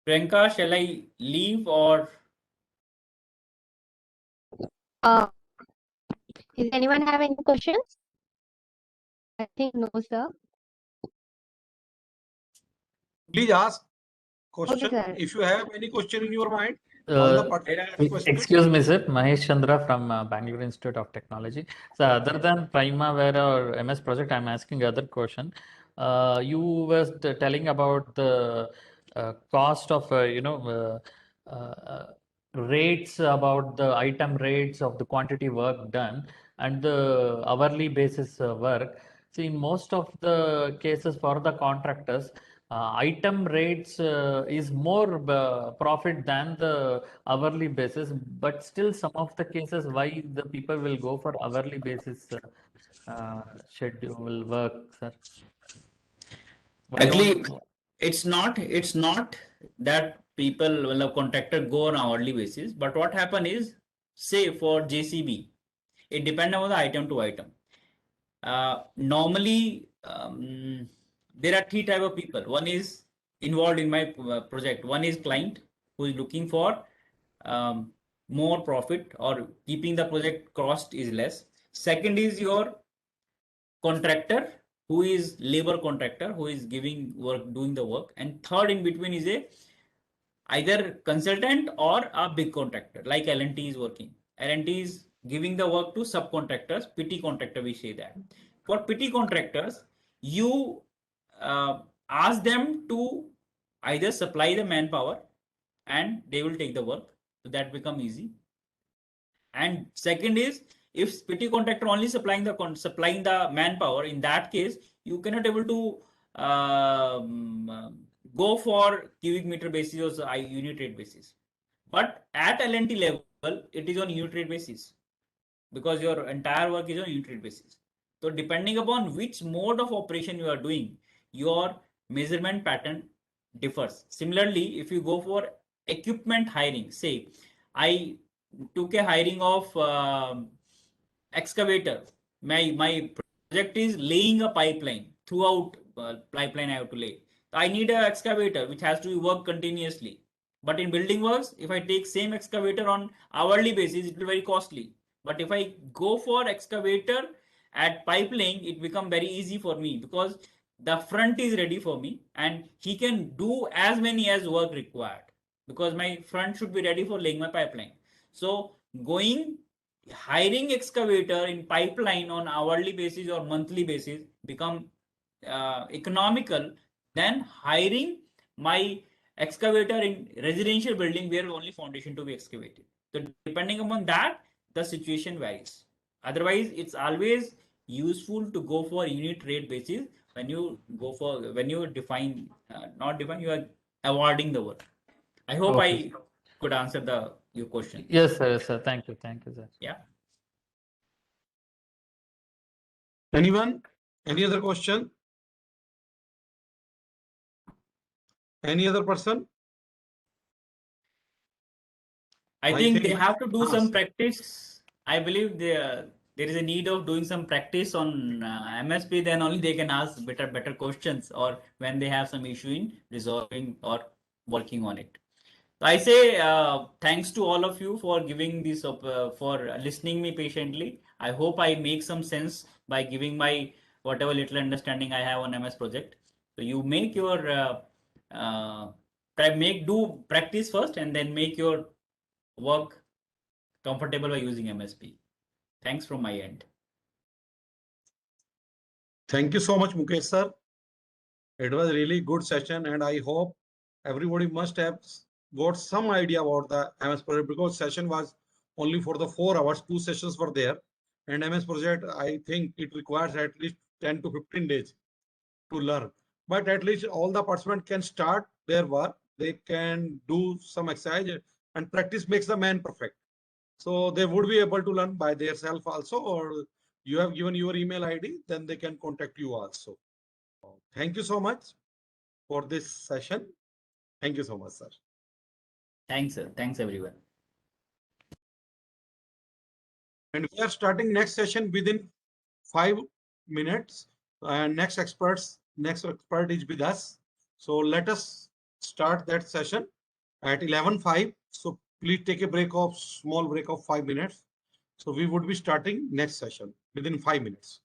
Priyanka, shall I leave or? Does anyone have any questions? I think no, sir. Please ask question. sir. If you have any question in your mind, all the participants. Excuse me, sir. Mahesh Chandra from Bangalore Institute of Technology. So, other than Primavera or MS project, I'm asking other question. You were telling about the cost of rates, about the item rates of the quantity work done and the hourly basis work. See, in most of the cases for the contractors, item rates is more profit than the hourly basis, but still some of the cases why the people will go for hourly basis schedule work, sir. Why Actually, don't- it's not that people will have contractor go on hourly basis, but what happen is, say for JCB, it depends on the item to item. Normally, there are three type of people. One is involved in my project. One is client who is looking for more profit, or keeping the project cost is less. Second is your contractor, who is labor contractor, who is giving work, doing the work. And third in between is a either consultant or a big contractor, like L&T is working. L&T is giving the work to subcontractors, PT contractor, we say that. For PT contractors, you ask them to either supply the manpower and they will take the work. So that become easy. And second is, if PT contractor only supplying the manpower, in that case, you cannot able to go for cubic meter basis or unit rate basis. But at L&T level, it is on unit rate basis, because your entire work is on unit rate basis. So depending upon which mode of operation you are doing, your measurement pattern differs. Similarly, if you go for equipment hiring, say I took a hiring of excavator. My project is laying a pipeline. Throughout pipeline I have to lay. I need an excavator which has to work continuously. But in building works, if I take same excavator on hourly basis, it will be very costly. But if I go for excavator at pipeline, it become very easy for me, because the front is ready for me and he can do as many as work required, because my front should be ready for laying my pipeline. So hiring excavator in pipeline on hourly basis or monthly basis become economical than hiring my excavator in residential building where only foundation to be excavated. So depending upon that, the situation varies. Otherwise, it's always useful to go for unit rate basis when you define, not define, you are awarding the work. I hope Okay. I could answer your question. Yes, sir. Yes, sir. Thank you. Thank you, sir. Yeah. Anyone? Any other question? Any other person? I I think they think- have to do Ah, some sir. practice. I believe there is a need of doing some practice on MSP. Then only they can ask better questions, or when they have some issue in resolving or working on it. So I say thanks to all of you for giving this for listening me patiently. I hope I make some sense by giving my whatever little understanding I have on MS project. So you make your do practice first, and then make your work comfortable by using MSP. Thanks from my end. Thank you so much, Mukesh sir. It was really good session, and I hope everybody must have got some idea about the MS project, because session was only for the 4 hours. 2 sessions were there, and MS project, I think it requires at least 10 to 15 days to learn. But at least all the participants can start their work. They can do some exercise, and practice makes the man perfect. So they would be able to learn by themselves also, or you have given your email ID, then they can contact you also. Thank you so much for this session. Thank you so much, sir. Thanks, sir. Thanks, everyone. And we are starting next session within 5 minutes. And next expert is with us. So let us start that session at 11:05. So please take a small break of 5 minutes. So we would be starting next session within 5 minutes.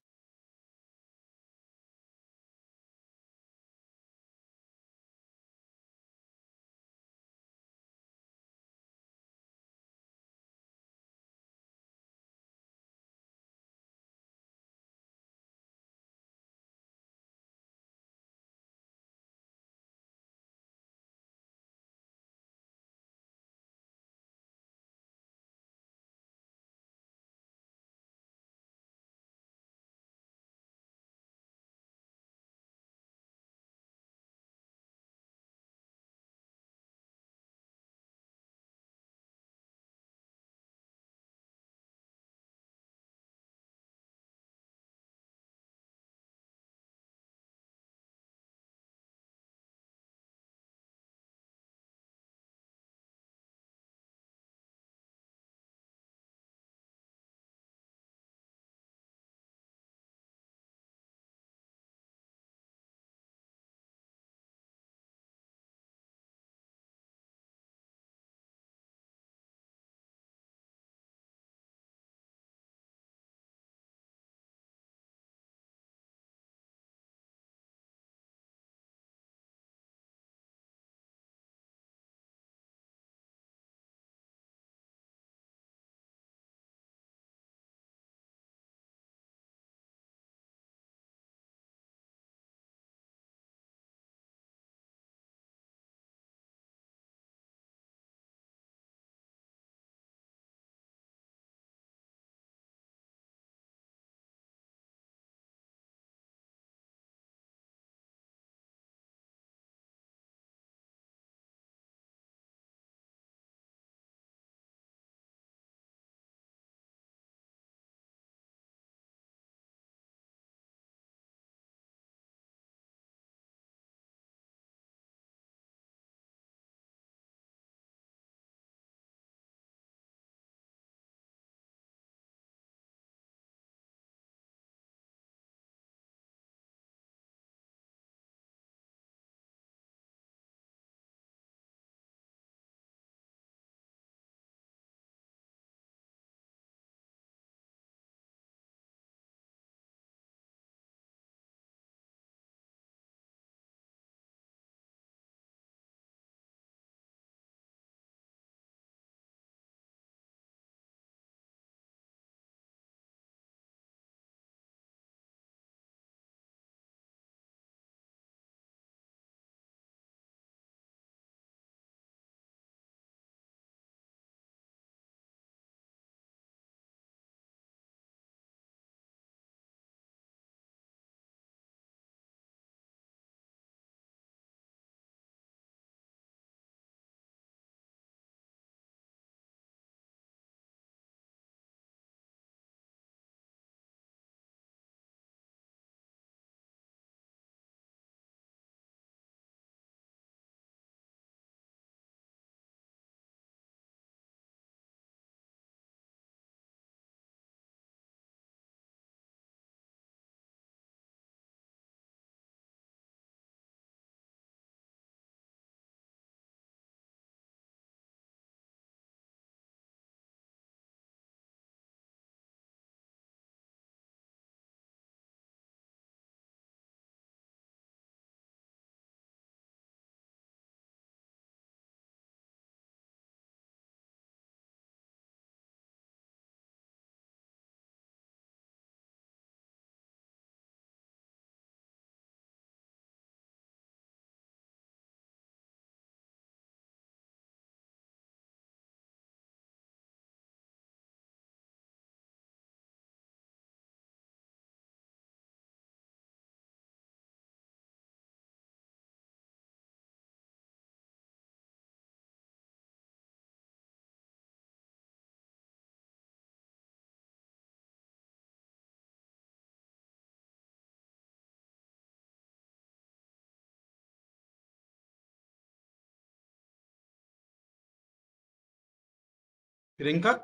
Priyanka,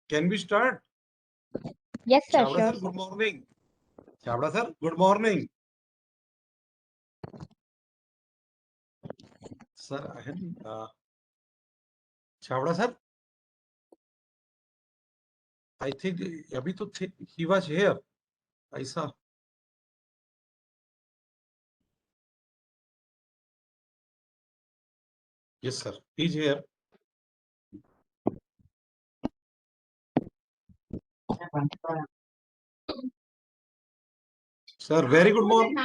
can we start? Yes, sir, Chavda sure. sir, good morning. Chavda sir, good morning. Sir, I had, Chavda sir, I think abhi to he was here. I saw. Yes, sir. He's here. Sir, very good morning.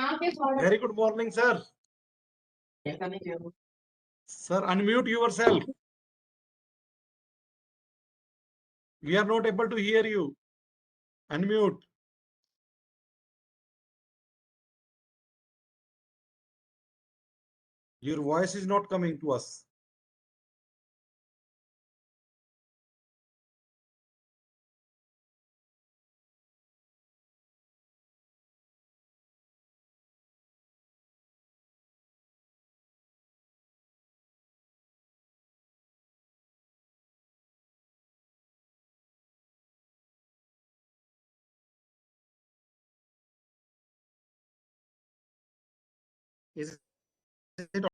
Very good morning, sir. Sir, unmute yourself. We are not able to hear you. Unmute. Your voice is not coming to us. Is it